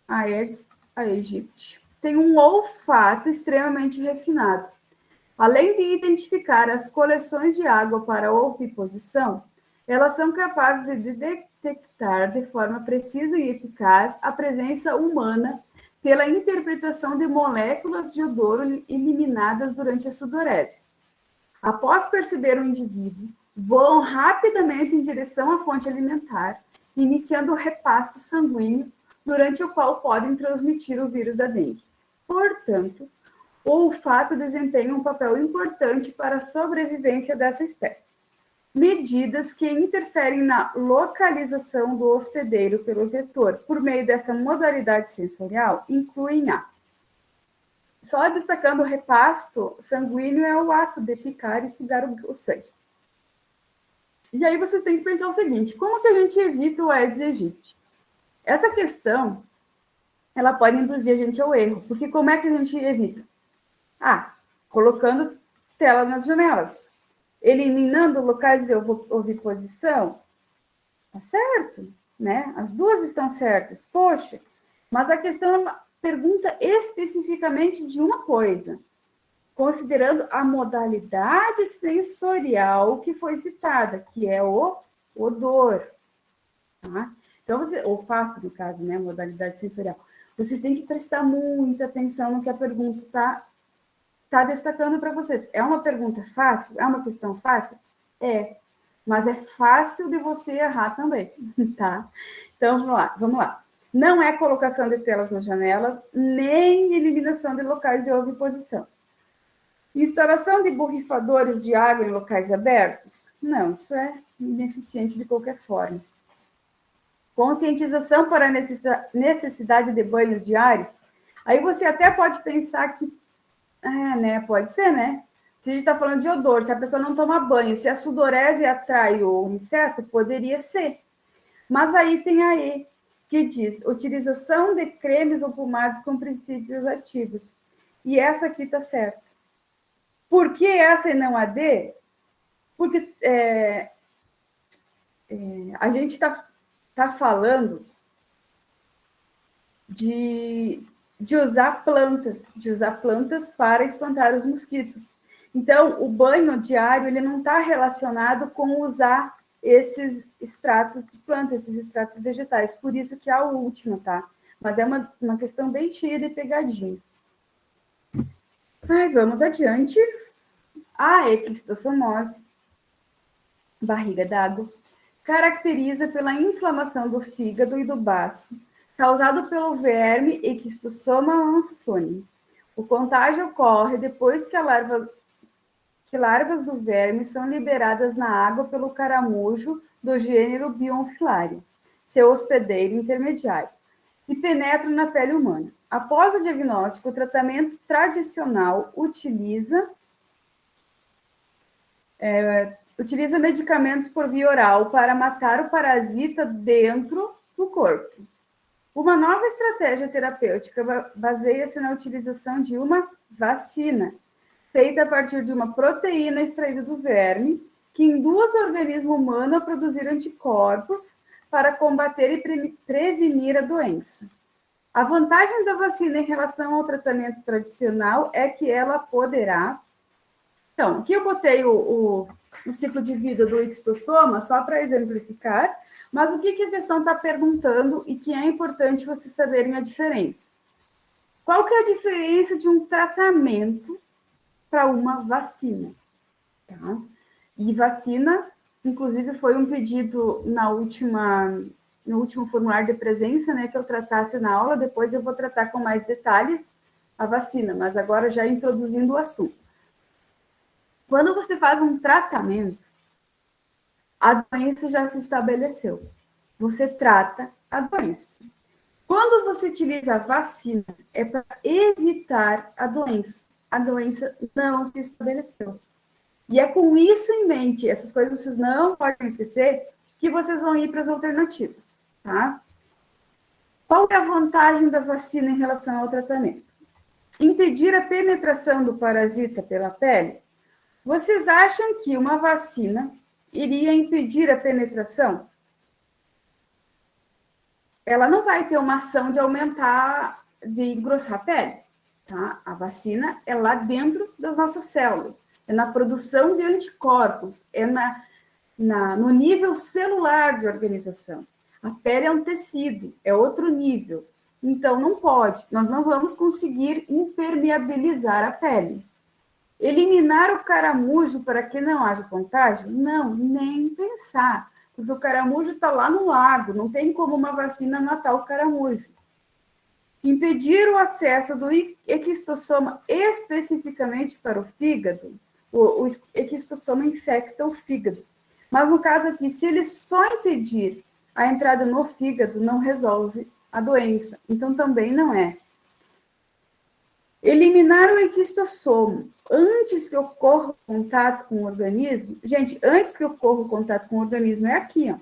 Aedes aegypti, têm um olfato extremamente refinado. Além de identificar as coleções de água para oviposição, elas são capazes de detectar de forma precisa e eficaz a presença humana pela interpretação de moléculas de odor eliminadas durante a sudorese. Após perceber o indivíduo, voam rapidamente em direção à fonte alimentar, iniciando o repasto sanguíneo, durante o qual podem transmitir o vírus da dengue. Portanto, o olfato desempenha um papel importante para a sobrevivência dessa espécie. Medidas que interferem na localização do hospedeiro pelo vetor por meio dessa modalidade sensorial incluem só destacando o repasto sanguíneo é o ato de picar e sugar o sangue. E aí vocês têm que pensar o seguinte: como que a gente evita o Aedes aegypti? Essa questão, ela pode induzir a gente ao erro, porque como é que a gente evita? Colocando tela nas janelas, eliminando locais de oviposição, tá certo, né? As duas estão certas, poxa, mas a questão é uma pergunta especificamente de uma coisa, considerando a modalidade sensorial que foi citada, que é o odor, tá? Então, olfato, no caso, né, modalidade sensorial. Vocês têm que prestar muita atenção no que a pergunta está destacando para vocês. É uma pergunta fácil? É uma questão fácil? É, mas é fácil de você errar também, tá? Então, vamos lá. Não é colocação de telas nas janelas, nem eliminação de locais de oviposição. Instalação de borrifadores de água em locais abertos? Não, isso é ineficiente de qualquer forma. Conscientização para a necessidade de banhos diários? Aí você até pode pensar que, né, pode ser, né? Se a gente está falando de odor, se a pessoa não toma banho, se a sudorese atrai o inseto, poderia ser. Mas aí tem a E, que diz utilização de cremes ou pomadas com princípios ativos. E essa aqui está certa. Por que essa e não a D? Porque a gente está falando de usar plantas para espantar os mosquitos. Então, o banho diário ele não está relacionado com usar esses extratos de planta, esses extratos vegetais. Por isso que é a última, tá? Mas é uma questão bem cheia de pegadinha. Vamos adiante. A ectossomose, barriga d'água, caracteriza pela inflamação do fígado e do baço, causado pelo verme Ectossoma ansoni. O contágio ocorre depois que larvas do verme são liberadas na água pelo caramujo do gênero Bionfilaria, seu hospedeiro intermediário, e penetram na pele humana. Após o diagnóstico, o tratamento tradicional utiliza medicamentos por via oral para matar o parasita dentro do corpo. Uma nova estratégia terapêutica baseia-se na utilização de uma vacina, feita a partir de uma proteína extraída do verme, que induz o organismo humano a produzir anticorpos para combater e prevenir a doença. A vantagem da vacina em relação ao tratamento tradicional é que ela poderá... Então, aqui eu botei o ciclo de vida do ictossoma só para exemplificar, mas o que a questão está perguntando e que é importante vocês saberem a diferença. Qual que é a diferença de um tratamento para uma vacina? Tá? E vacina, inclusive, foi um pedido no último formulário de presença, né, que eu tratasse na aula, depois eu vou tratar com mais detalhes a vacina, mas agora já introduzindo o assunto. Quando você faz um tratamento, a doença já se estabeleceu. Você trata a doença. Quando você utiliza a vacina, é para evitar a doença. A doença não se estabeleceu. E é com isso em mente, essas coisas vocês não podem esquecer, que vocês vão ir para as alternativas, tá? Qual é a vantagem da vacina em relação ao tratamento? Impedir a penetração do parasita pela pele. Vocês acham que uma vacina iria impedir a penetração? Ela não vai ter uma ação de aumentar, de engrossar a pele, tá? A vacina é lá dentro das nossas células, é na produção de anticorpos, é no nível celular de organização. A pele é um tecido, é outro nível. Então, não pode, nós não vamos conseguir impermeabilizar a pele. Eliminar o caramujo para que não haja contágio? Não, nem pensar, porque o caramujo está lá no lago, não tem como uma vacina matar o caramujo. Impedir o acesso do equistossoma especificamente para o fígado, o equistossoma infecta o fígado. Mas no caso aqui, se ele só impedir a entrada no fígado, não resolve a doença. Então, também não é. Eliminar o equistossoma antes que ocorra o contato com o organismo. Gente, antes que ocorra o contato com o organismo é aqui, ó.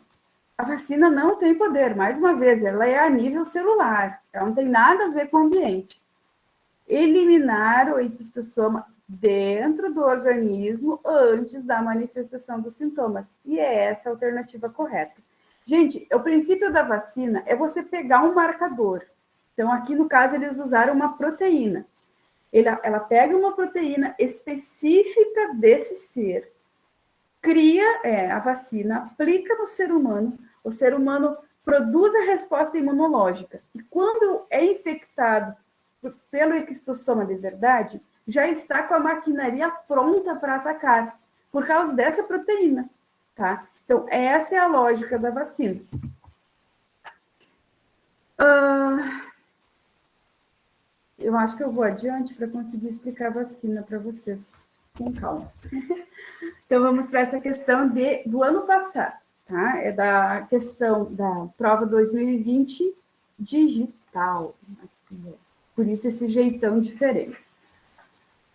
A vacina não tem poder, mais uma vez, ela é a nível celular, ela não tem nada a ver com o ambiente. Eliminar o equistossoma dentro do organismo antes da manifestação dos sintomas. E é essa a alternativa correta. Gente, o princípio da vacina é você pegar um marcador. Então, aqui no caso, eles usaram uma proteína. Ela pega uma proteína específica desse ser, cria a vacina, aplica no ser humano, o ser humano produz a resposta imunológica. E quando é infectado pelo equistossoma de verdade, já está com a maquinaria pronta para atacar, por causa dessa proteína, tá? Então, essa é a lógica da vacina. Eu acho que eu vou adiante para conseguir explicar a vacina para vocês, com calma. Então, vamos para essa questão do ano passado, tá? É da questão da prova 2020 digital. Por isso, esse jeitão diferente.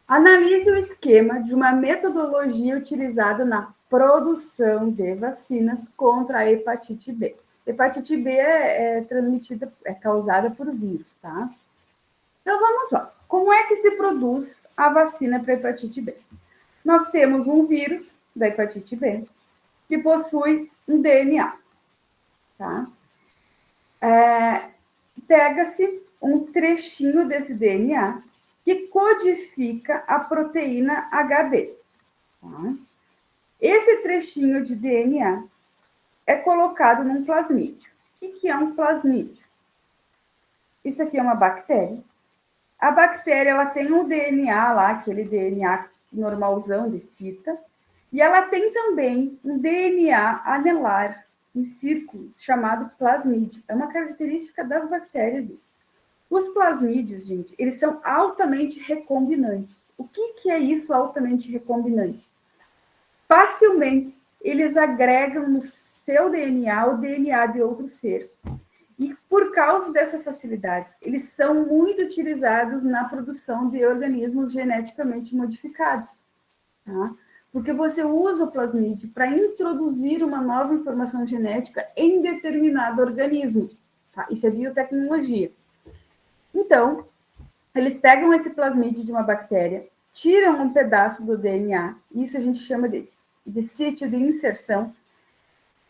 Analise o esquema de uma metodologia utilizada na produção de vacinas contra a hepatite B. Hepatite B é causada por vírus, tá? Então, vamos lá. Como é que se produz a vacina para hepatite B? Nós temos um vírus da hepatite B que possui um DNA, tá? Pega-se um trechinho desse DNA que codifica a proteína HB. Tá? Esse trechinho de DNA é colocado num plasmídio. O que é um plasmídio? Isso aqui é uma bactéria. A bactéria ela tem um DNA lá, aquele DNA normalzão de fita, e ela tem também um DNA anelar em círculo chamado plasmídio. É uma característica das bactérias isso. Os plasmídios, gente, eles são altamente recombinantes. O que é isso altamente recombinante? Facilmente, eles agregam no seu DNA o DNA de outro ser. E por causa dessa facilidade, eles são muito utilizados na produção de organismos geneticamente modificados. Tá? Porque você usa o plasmídio para introduzir uma nova informação genética em determinado organismo. Tá? Isso é biotecnologia. Então, eles pegam esse plasmídio de uma bactéria, tiram um pedaço do DNA, isso a gente chama de sítio de inserção,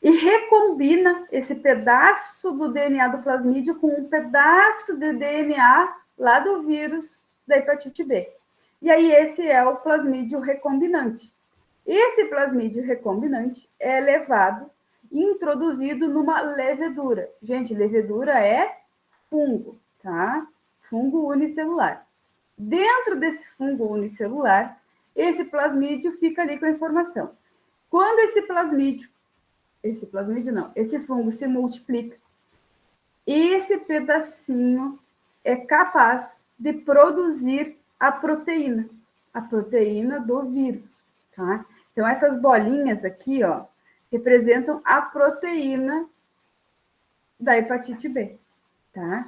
e recombina esse pedaço do DNA do plasmídio com um pedaço de DNA lá do vírus da hepatite B. E aí esse é o plasmídio recombinante. Esse plasmídio recombinante é levado e introduzido numa levedura. Gente, levedura é fungo, tá? fungo unicelular. Dentro desse fungo unicelular, esse plasmídio fica ali com a informação. Quando esse fungo se multiplica, esse pedacinho é capaz de produzir a proteína do vírus, tá? Então, essas bolinhas aqui, ó, representam a proteína da hepatite B, tá?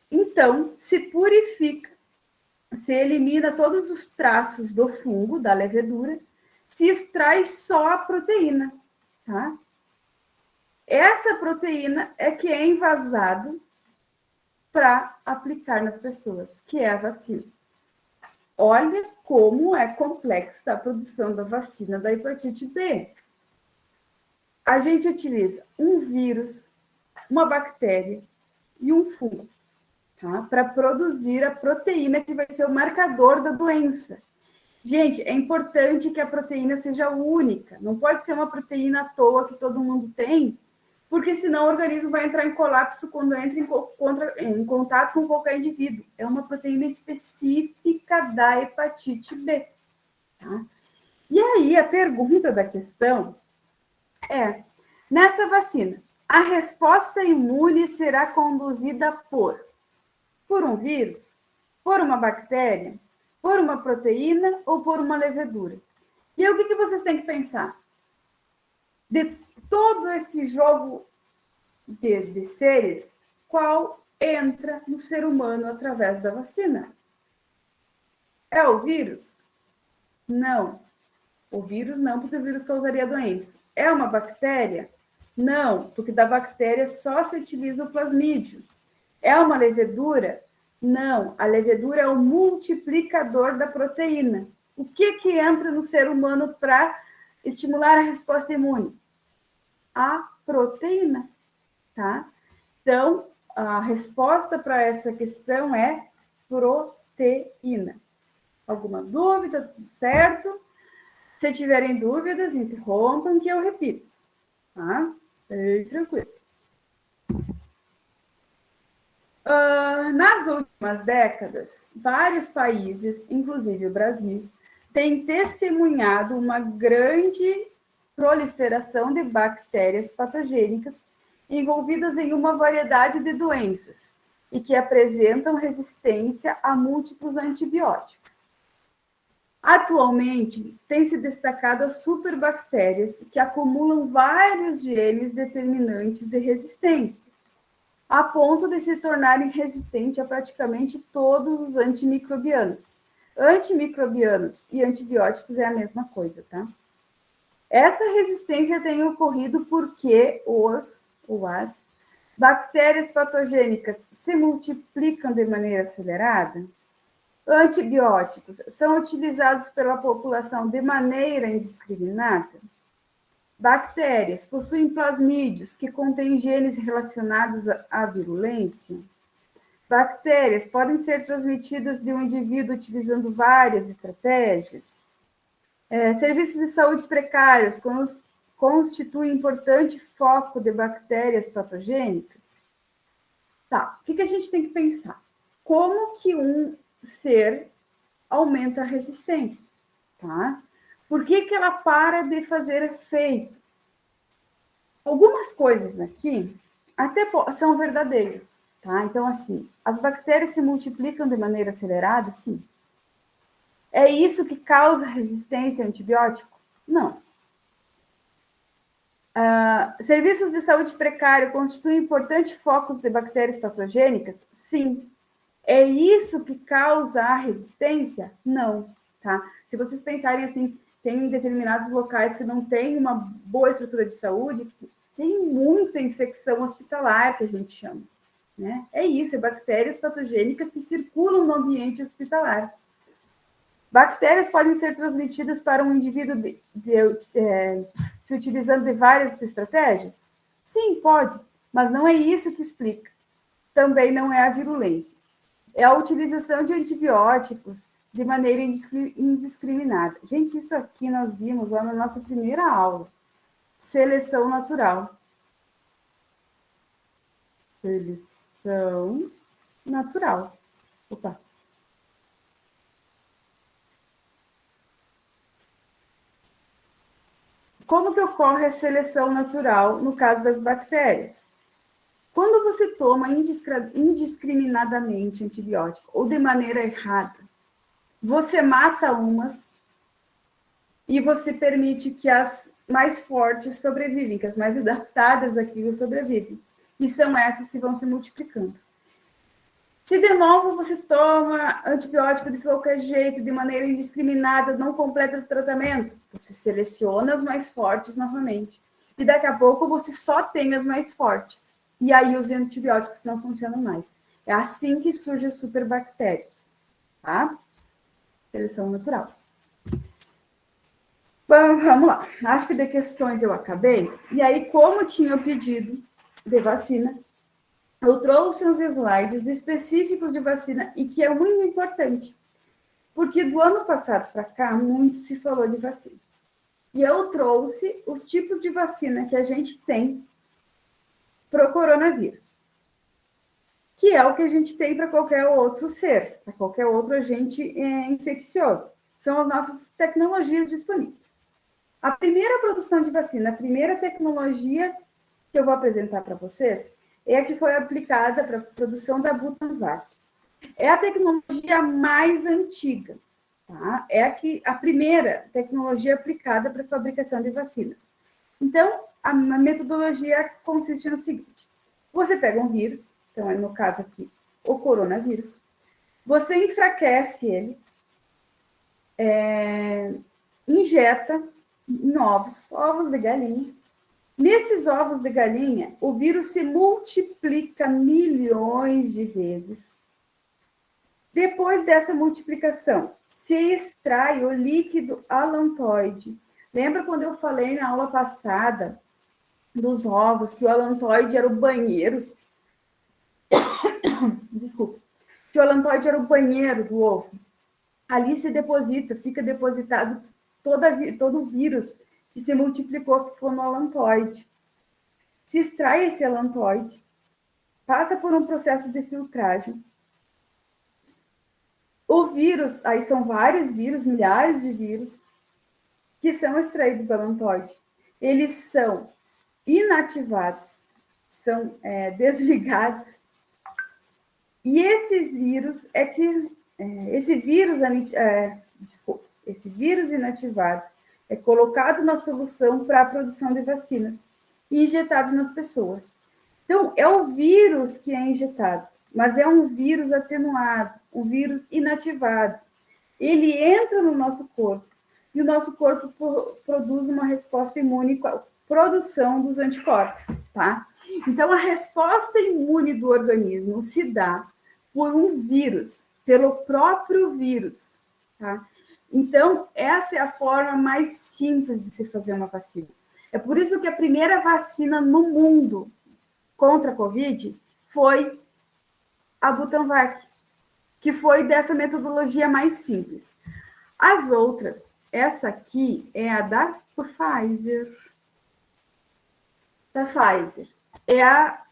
Então, se purifica, se elimina todos os traços do fungo, da levedura, se extrai só a proteína, tá? Essa proteína é que é envasado para aplicar nas pessoas, que é a vacina. Olha como é complexa a produção da vacina da hepatite B. A gente utiliza um vírus, uma bactéria e um fungo, tá? Para produzir a proteína que vai ser o marcador da doença. Gente, é importante que a proteína seja única, não pode ser uma proteína à toa que todo mundo tem, porque senão o organismo vai entrar em colapso quando entra em contato com qualquer indivíduo. É uma proteína específica da hepatite B. Tá? E aí, a pergunta da questão é, nessa vacina, a resposta imune será conduzida por um vírus, por uma bactéria, por uma proteína ou por uma levedura? E aí, o que vocês têm que pensar? De todo esse jogo de seres, qual entra no ser humano através da vacina? É o vírus? Não. O vírus não, porque o vírus causaria doença. É uma bactéria? Não, porque da bactéria só se utiliza o plasmídio. É uma levedura? Não, a levedura é o multiplicador da proteína. O que entra no ser humano para estimular a resposta imune? A proteína, tá? Então, a resposta para essa questão é proteína. Alguma dúvida? Tudo certo? Se tiverem dúvidas, interrompam que eu repito, tá? Bem tranquilo. Nas últimas décadas, vários países, inclusive o Brasil, têm testemunhado uma grande proliferação de bactérias patogênicas envolvidas em uma variedade de doenças e que apresentam resistência a múltiplos antibióticos. Atualmente, tem se destacado as superbactérias que acumulam vários genes determinantes de resistência, a ponto de se tornarem resistentes a praticamente todos os antimicrobianos. Antimicrobianos e antibióticos é a mesma coisa, tá? Essa resistência tem ocorrido porque as bactérias patogênicas se multiplicam de maneira acelerada. Antibióticos são utilizados pela população de maneira indiscriminada. Bactérias possuem plasmídios que contêm genes relacionados à virulência. Bactérias podem ser transmitidas de um indivíduo utilizando várias estratégias. Serviços de saúde precários constituem importante foco de bactérias patogênicas. Tá, o que a gente tem que pensar? Como que um ser aumenta a resistência, tá? Por que ela para de fazer efeito? Algumas coisas aqui até são verdadeiras, tá? Então, assim, as bactérias se multiplicam de maneira acelerada, sim. É isso que causa resistência a antibiótico? Não. Serviços de saúde precário constituem importantes focos de bactérias patogênicas? Sim. É isso que causa a resistência? Não, tá? Se vocês pensarem assim, tem determinados locais que não tem uma boa estrutura de saúde, tem muita infecção hospitalar, que a gente chama, né? É isso, é bactérias patogênicas que circulam no ambiente hospitalar. Bactérias podem ser transmitidas para um indivíduo se utilizando de várias estratégias? Sim, pode, mas não é isso que explica. Também não é a virulência. É a utilização de antibióticos de maneira indiscriminada. Gente, isso aqui nós vimos lá na nossa primeira aula. Seleção natural. Seleção natural. Opa. Como que ocorre a seleção natural no caso das bactérias? Quando você toma indiscriminadamente antibiótico ou de maneira errada, você mata umas e você permite que as mais fortes sobrevivem, que as mais adaptadas àquilo sobrevivem. E são essas que vão se multiplicando. Se de novo você toma antibiótico de qualquer jeito, de maneira indiscriminada, não completa o tratamento, você seleciona as mais fortes novamente. E daqui a pouco você só tem as mais fortes. E aí os antibióticos não funcionam mais. É assim que surgem as superbactérias, tá? Seleção natural. Bom, vamos lá. Acho que de questões eu acabei. E aí, como tinha o pedido de vacina, eu trouxe uns slides específicos de vacina e que é muito importante, porque do ano passado para cá, muito se falou de vacina. E eu trouxe os tipos de vacina que a gente tem para o coronavírus, que é o que a gente tem para qualquer outro ser, para qualquer outro agente infeccioso. São as nossas tecnologias disponíveis. A primeira produção de vacina, a primeira tecnologia que eu vou apresentar para vocês, é a que foi aplicada para a produção da Butanvac. É a tecnologia mais antiga, tá? É a primeira tecnologia aplicada para a fabricação de vacinas. Então, a metodologia consiste no seguinte: você pega um vírus, então, no caso aqui, o coronavírus, você enfraquece ele, injeta em ovos de galinha. Nesses ovos de galinha, o vírus se multiplica milhões de vezes. Depois dessa multiplicação, se extrai o líquido alantoide. Lembra quando eu falei na aula passada dos ovos que o alantoide era o banheiro? Desculpa. Que o alantoide era o banheiro do ovo. Ali se deposita, fica depositado todo o vírus que se multiplicou, ficou no alantoide. Se extrai esse alantoide, passa por um processo de filtragem. O vírus, aí são vários vírus, milhares de vírus, que são extraídos do alantoide. Eles são inativados, são desligados. E esses vírus esse vírus inativado é colocado na solução para a produção de vacinas e injetado nas pessoas. Então, é o vírus que é injetado, mas é um vírus atenuado, um vírus inativado. Ele entra no nosso corpo e o nosso corpo produz uma resposta imune com a produção dos anticorpos, tá? Então, a resposta imune do organismo se dá por um vírus, pelo próprio vírus, tá? Então, essa é a forma mais simples de se fazer uma vacina. É por isso que a primeira vacina no mundo contra a Covid foi a Butanvac, que foi dessa metodologia mais simples. As outras, essa aqui é a da Pfizer. Da Pfizer. É a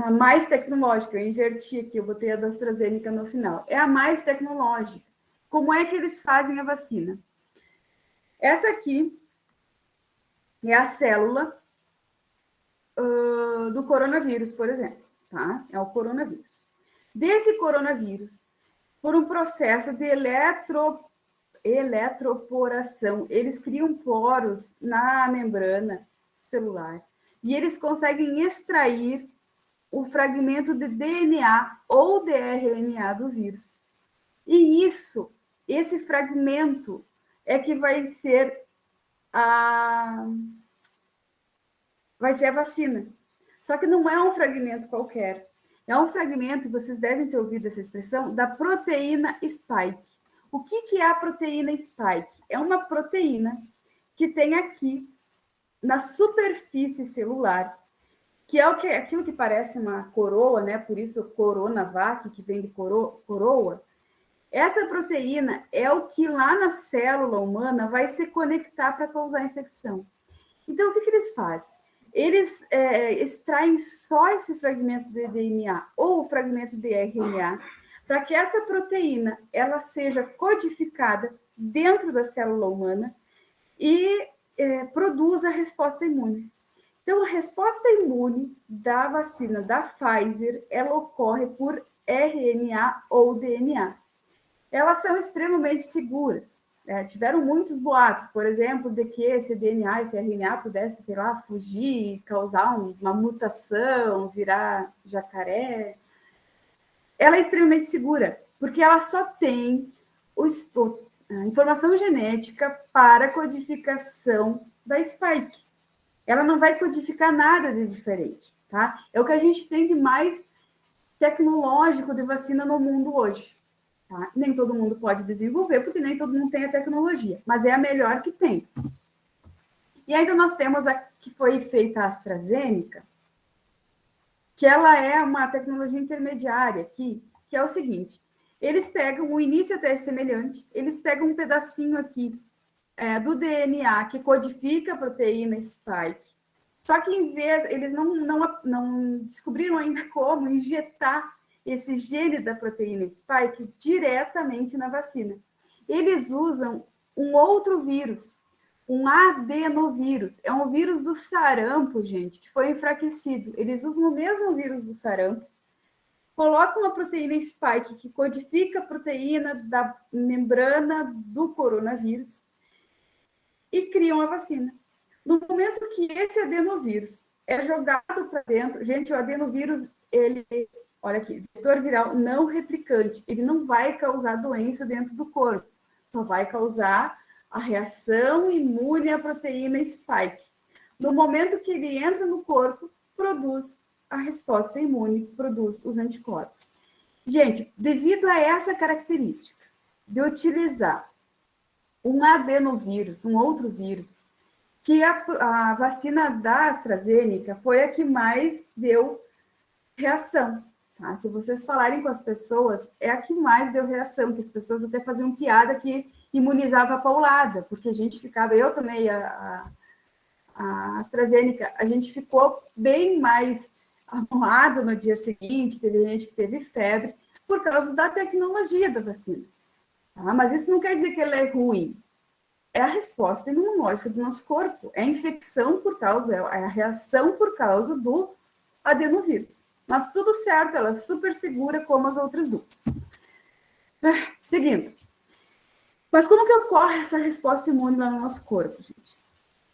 mais tecnológica, eu inverti aqui, eu botei a da AstraZeneca no final. É a mais tecnológica. Como é que eles fazem a vacina? Essa aqui é a célula do coronavírus, por exemplo, tá? É o coronavírus. Desse coronavírus, por um processo de eletroporação, eles criam poros na membrana celular e eles conseguem extrair o fragmento de DNA ou de RNA do vírus. E esse fragmento é que vai ser a vacina. Só que não é um fragmento qualquer. É um fragmento, vocês devem ter ouvido essa expressão, da proteína spike. O que é a proteína spike? É uma proteína que tem aqui na superfície celular, que é aquilo que parece uma coroa, né? Por isso Coronavac, que vem de coroa. Essa proteína é o que lá na célula humana vai se conectar para causar infecção. Então, o que eles fazem? eles extraem só esse fragmento de DNA ou o fragmento de RNA para que essa proteína ela seja codificada dentro da célula humana e produza a resposta imune. Então, a resposta imune da vacina da Pfizer, ela ocorre por RNA ou DNA. Elas são extremamente seguras. Tiveram muitos boatos, por exemplo, de que esse DNA, esse RNA pudesse, sei lá, fugir, causar uma mutação, virar jacaré. Ela é extremamente segura, porque ela só tem a informação genética para a codificação da spike. Ela não vai codificar nada de diferente, tá? É o que a gente tem de mais tecnológico de vacina no mundo hoje. Tá? Nem todo mundo pode desenvolver, porque nem todo mundo tem a tecnologia, mas é a melhor que tem. E ainda nós temos a que foi feita a AstraZeneca, que ela é uma tecnologia intermediária aqui, que é o seguinte, eles pegam, o início até é semelhante, eles pegam um pedacinho aqui do DNA que codifica a proteína spike, só que em vez, eles não descobriram ainda como injetar esse gene da proteína spike diretamente na vacina. Eles usam um outro vírus, um adenovírus. É um vírus do sarampo, gente, que foi enfraquecido. Eles usam o mesmo vírus do sarampo, colocam a proteína spike, que codifica a proteína da membrana do coronavírus, e criam a vacina. No momento que esse adenovírus é jogado para dentro, gente, o adenovírus, ele, olha aqui, vetor viral não replicante, ele não vai causar doença dentro do corpo, só vai causar a reação imune à proteína spike. No momento que ele entra no corpo, produz a resposta imune, produz os anticorpos. Gente, devido a essa característica de utilizar um adenovírus, um outro vírus, que a vacina da AstraZeneca foi a que mais deu reação. Tá? Se vocês falarem com as pessoas, é a que mais deu reação, que as pessoas até faziam piada que imunizava a paulada, porque a gente ficava, eu tomei a AstraZeneca, a gente ficou bem mais amuado no dia seguinte, teve gente que teve febre, por causa da tecnologia da vacina. Tá? Mas isso não quer dizer que ela é ruim. É a resposta imunológica do nosso corpo. É a infecção por causa, é a reação por causa do adenovírus. Mas tudo certo, ela é super segura como as outras duas. Seguindo. Mas como que ocorre essa resposta imune no nosso corpo, gente?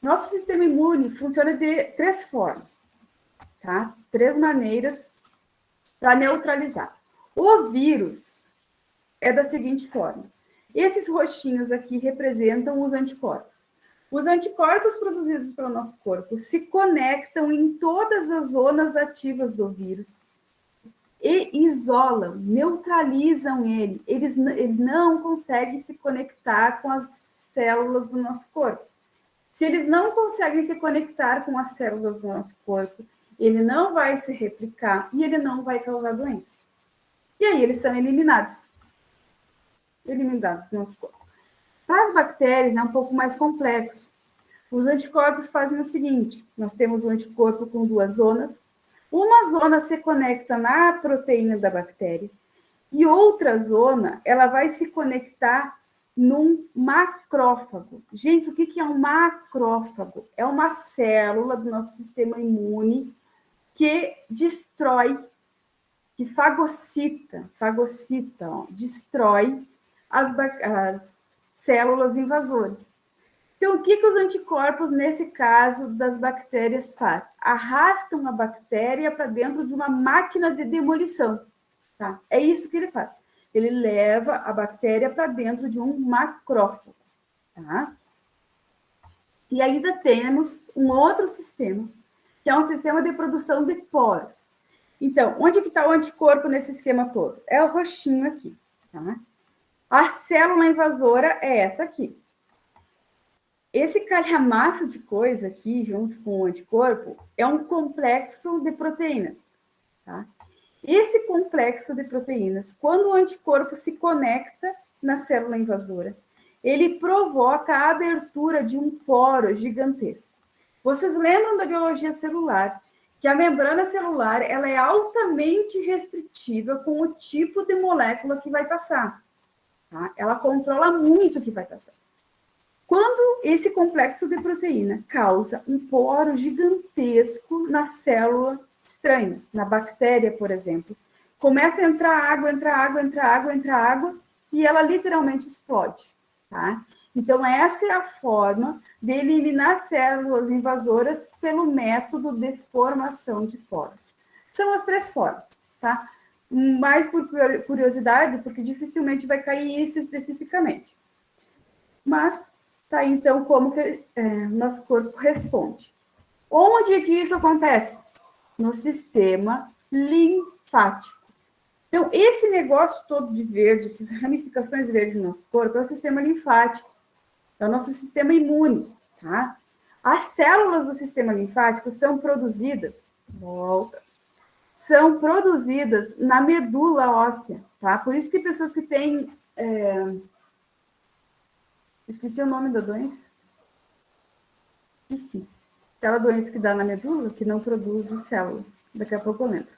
Nosso sistema imune funciona de 3 formas, tá? 3 maneiras para neutralizar. O vírus é da seguinte forma. Esses roxinhos aqui representam os anticorpos. Os anticorpos produzidos pelo nosso corpo se conectam em todas as zonas ativas do vírus e isolam, neutralizam ele. Ele não consegue se conectar com as células do nosso corpo. Se eles não conseguem se conectar com as células do nosso corpo, ele não vai se replicar e ele não vai causar doença. E aí eles são eliminados do nosso corpo. Para as bactérias é um pouco mais complexo. Os anticorpos fazem o seguinte, nós temos um anticorpo com 2 zonas, uma zona se conecta na proteína da bactéria e outra zona, ela vai se conectar num macrófago. Gente, o que é um macrófago? É uma célula do nosso sistema imune que destrói, que fagocita, destrói as células invasoras. Então, o que os anticorpos, nesse caso das bactérias, fazem? Arrastam a bactéria para dentro de uma máquina de demolição. Tá? É isso que ele faz. Ele leva a bactéria para dentro de um macrófago. Tá? E ainda temos um outro sistema, que é um sistema de produção de poros. Então, onde que está o anticorpo nesse esquema todo? É o roxinho aqui. Tá? A célula invasora é essa aqui. Esse calhamaço de coisa aqui, junto com o anticorpo, é um complexo de proteínas. Tá? Esse complexo de proteínas, quando o anticorpo se conecta na célula invasora, ele provoca a abertura de um poro gigantesco. Vocês lembram da biologia celular? Que a membrana celular ela é altamente restritiva com o tipo de molécula que vai passar. Tá? Ela controla muito o que vai passar. Quando esse complexo de proteína causa um poro gigantesco na célula estranha, na bactéria, por exemplo, começa a entrar água, e ela literalmente explode, tá? Então, essa é a forma de eliminar células invasoras pelo método de formação de poros. São as 3 formas, tá? Mais por curiosidade, porque dificilmente vai cair isso especificamente. Mas, tá aí, então, como que nosso corpo responde. Onde que isso acontece? No sistema linfático. Então, esse negócio todo de verde, essas ramificações verdes no nosso corpo, é o sistema linfático, é o nosso sistema imune, tá? As células do sistema linfático são produzidas, são produzidas na medula óssea, tá? Por isso que pessoas que têm... esqueci o nome da doença. Esqueci. Aquela doença que dá na medula, que não produz células. Daqui a pouco eu lembro.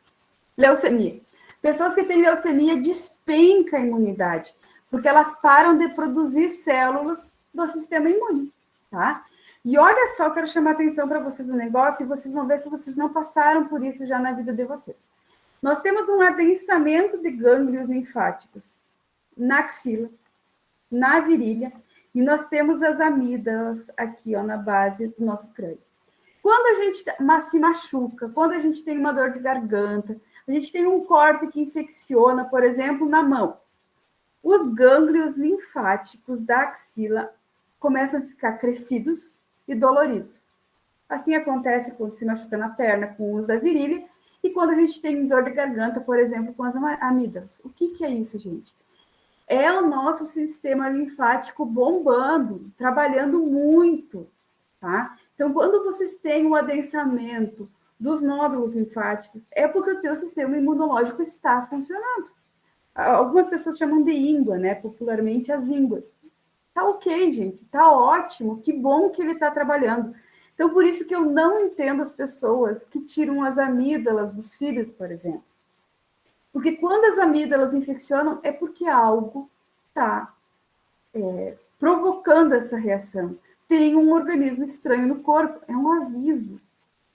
Leucemia. Pessoas que têm leucemia despenca a imunidade, porque elas param de produzir células do sistema imune, tá? E olha só, eu quero chamar a atenção para vocês no negócio, e vocês vão ver se vocês não passaram por isso já na vida de vocês. Nós temos um adensamento de gânglios linfáticos na axila, na virilha, e nós temos as amígdalas aqui, ó, na base do nosso crânio. Quando a gente se machuca, quando a gente tem uma dor de garganta, a gente tem um corte que infecciona, por exemplo, na mão. Os gânglios linfáticos da axila começam a ficar crescidos e doloridos. Assim acontece quando se machuca na perna com os da virilha e quando a gente tem dor de garganta, por exemplo, com as amígdalas. O que é isso, gente? É o nosso sistema linfático bombando, trabalhando muito, tá? Então, quando vocês têm um adensamento dos nódulos linfáticos, é porque o teu sistema imunológico está funcionando. Algumas pessoas chamam de íngua, né? Popularmente as ínguas. Tá ok, gente, tá ótimo, que bom que ele está trabalhando. Então, por isso que eu não entendo as pessoas que tiram as amígdalas dos filhos, por exemplo. Porque quando as amígdalas infeccionam, é porque algo está provocando essa reação. Tem um organismo estranho no corpo, é um aviso,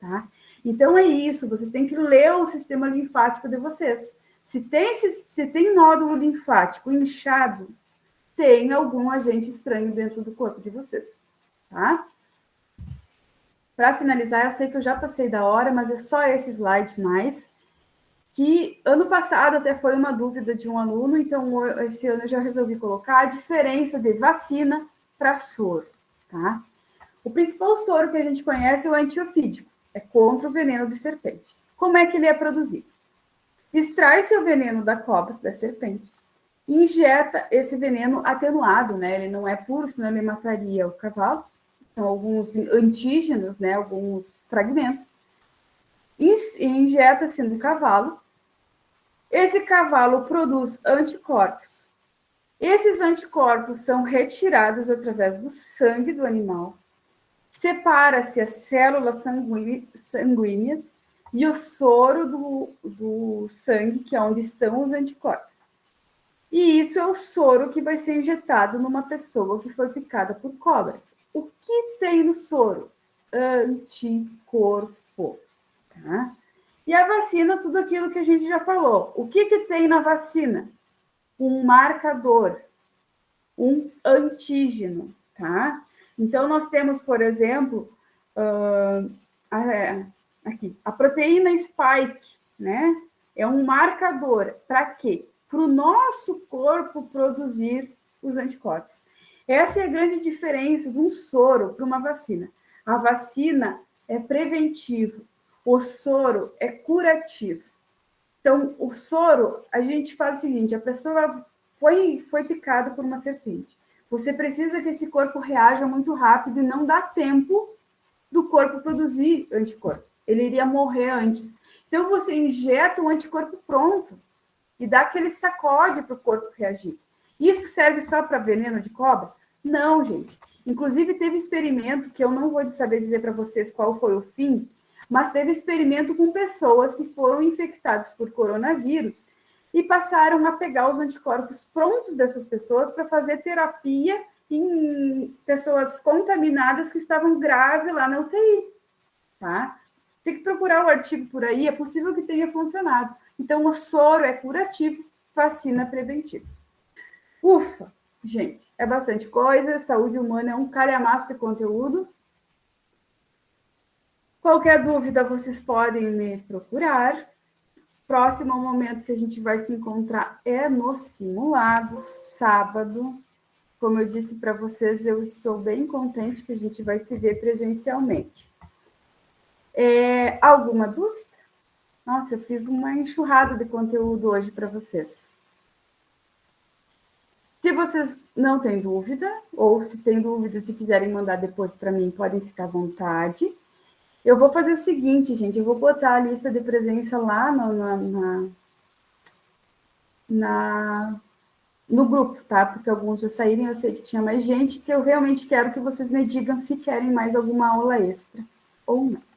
tá? Então é isso, vocês têm que ler o sistema linfático de vocês. Se tem nódulo linfático inchado, tem algum agente estranho dentro do corpo de vocês, tá? Para finalizar, eu sei que eu já passei da hora, mas é só esse slide mais, que ano passado até foi uma dúvida de um aluno, então esse ano eu já resolvi colocar a diferença de vacina para soro, tá? O principal soro que a gente conhece é o antiofídico, é contra o veneno de serpente. Como é que ele é produzido? Extrai-se o veneno da cobra, da serpente, e injeta esse veneno atenuado, né? Ele não é puro, senão ele mataria o cavalo. São alguns antígenos, né? Alguns fragmentos. Injeta-se no cavalo. Esse cavalo produz anticorpos. Esses anticorpos são retirados através do sangue do animal. Separa-se as células sanguíneas e o soro do sangue, que é onde estão os anticorpos. E isso é o soro que vai ser injetado numa pessoa que foi picada por cobras. O que tem no soro? Anticorpo. Tá? E a vacina, tudo aquilo que a gente já falou. O que tem na vacina? Um marcador, um antígeno, tá? Então, nós temos, por exemplo, aqui, a proteína spike, né? É um marcador. Para quê? Para o nosso corpo produzir os anticorpos. Essa é a grande diferença de um soro para uma vacina. A vacina é preventivo, o soro é curativo. Então, o soro, a gente faz o seguinte, a pessoa foi picada por uma serpente. Você precisa que esse corpo reaja muito rápido e não dá tempo do corpo produzir anticorpo. Ele iria morrer antes. Então, você injeta um anticorpo pronto e dá aquele sacode para o corpo reagir. Isso serve só para veneno de cobra? Não, gente. Inclusive, teve experimento, que eu não vou saber dizer para vocês qual foi o fim, mas teve experimento com pessoas que foram infectadas por coronavírus e passaram a pegar os anticorpos prontos dessas pessoas para fazer terapia em pessoas contaminadas que estavam graves lá na UTI, tá? Tem que procurar o artigo por aí, é possível que tenha funcionado. Então, o soro é curativo, vacina preventiva. Ufa, gente, é bastante coisa, saúde humana é um calhamaço de conteúdo. Qualquer dúvida, vocês podem me procurar. Próximo momento que a gente vai se encontrar é no simulado, sábado. Como eu disse para vocês, eu estou bem contente que a gente vai se ver presencialmente. Alguma dúvida? Nossa, eu fiz uma enxurrada de conteúdo hoje para vocês. Se vocês não têm dúvida, ou se têm dúvida, se quiserem mandar depois para mim, podem ficar à vontade. Eu vou fazer o seguinte, gente, eu vou botar a lista de presença lá no grupo, tá? Porque alguns já saíram, eu sei que tinha mais gente, que eu realmente quero que vocês me digam se querem mais alguma aula extra ou não.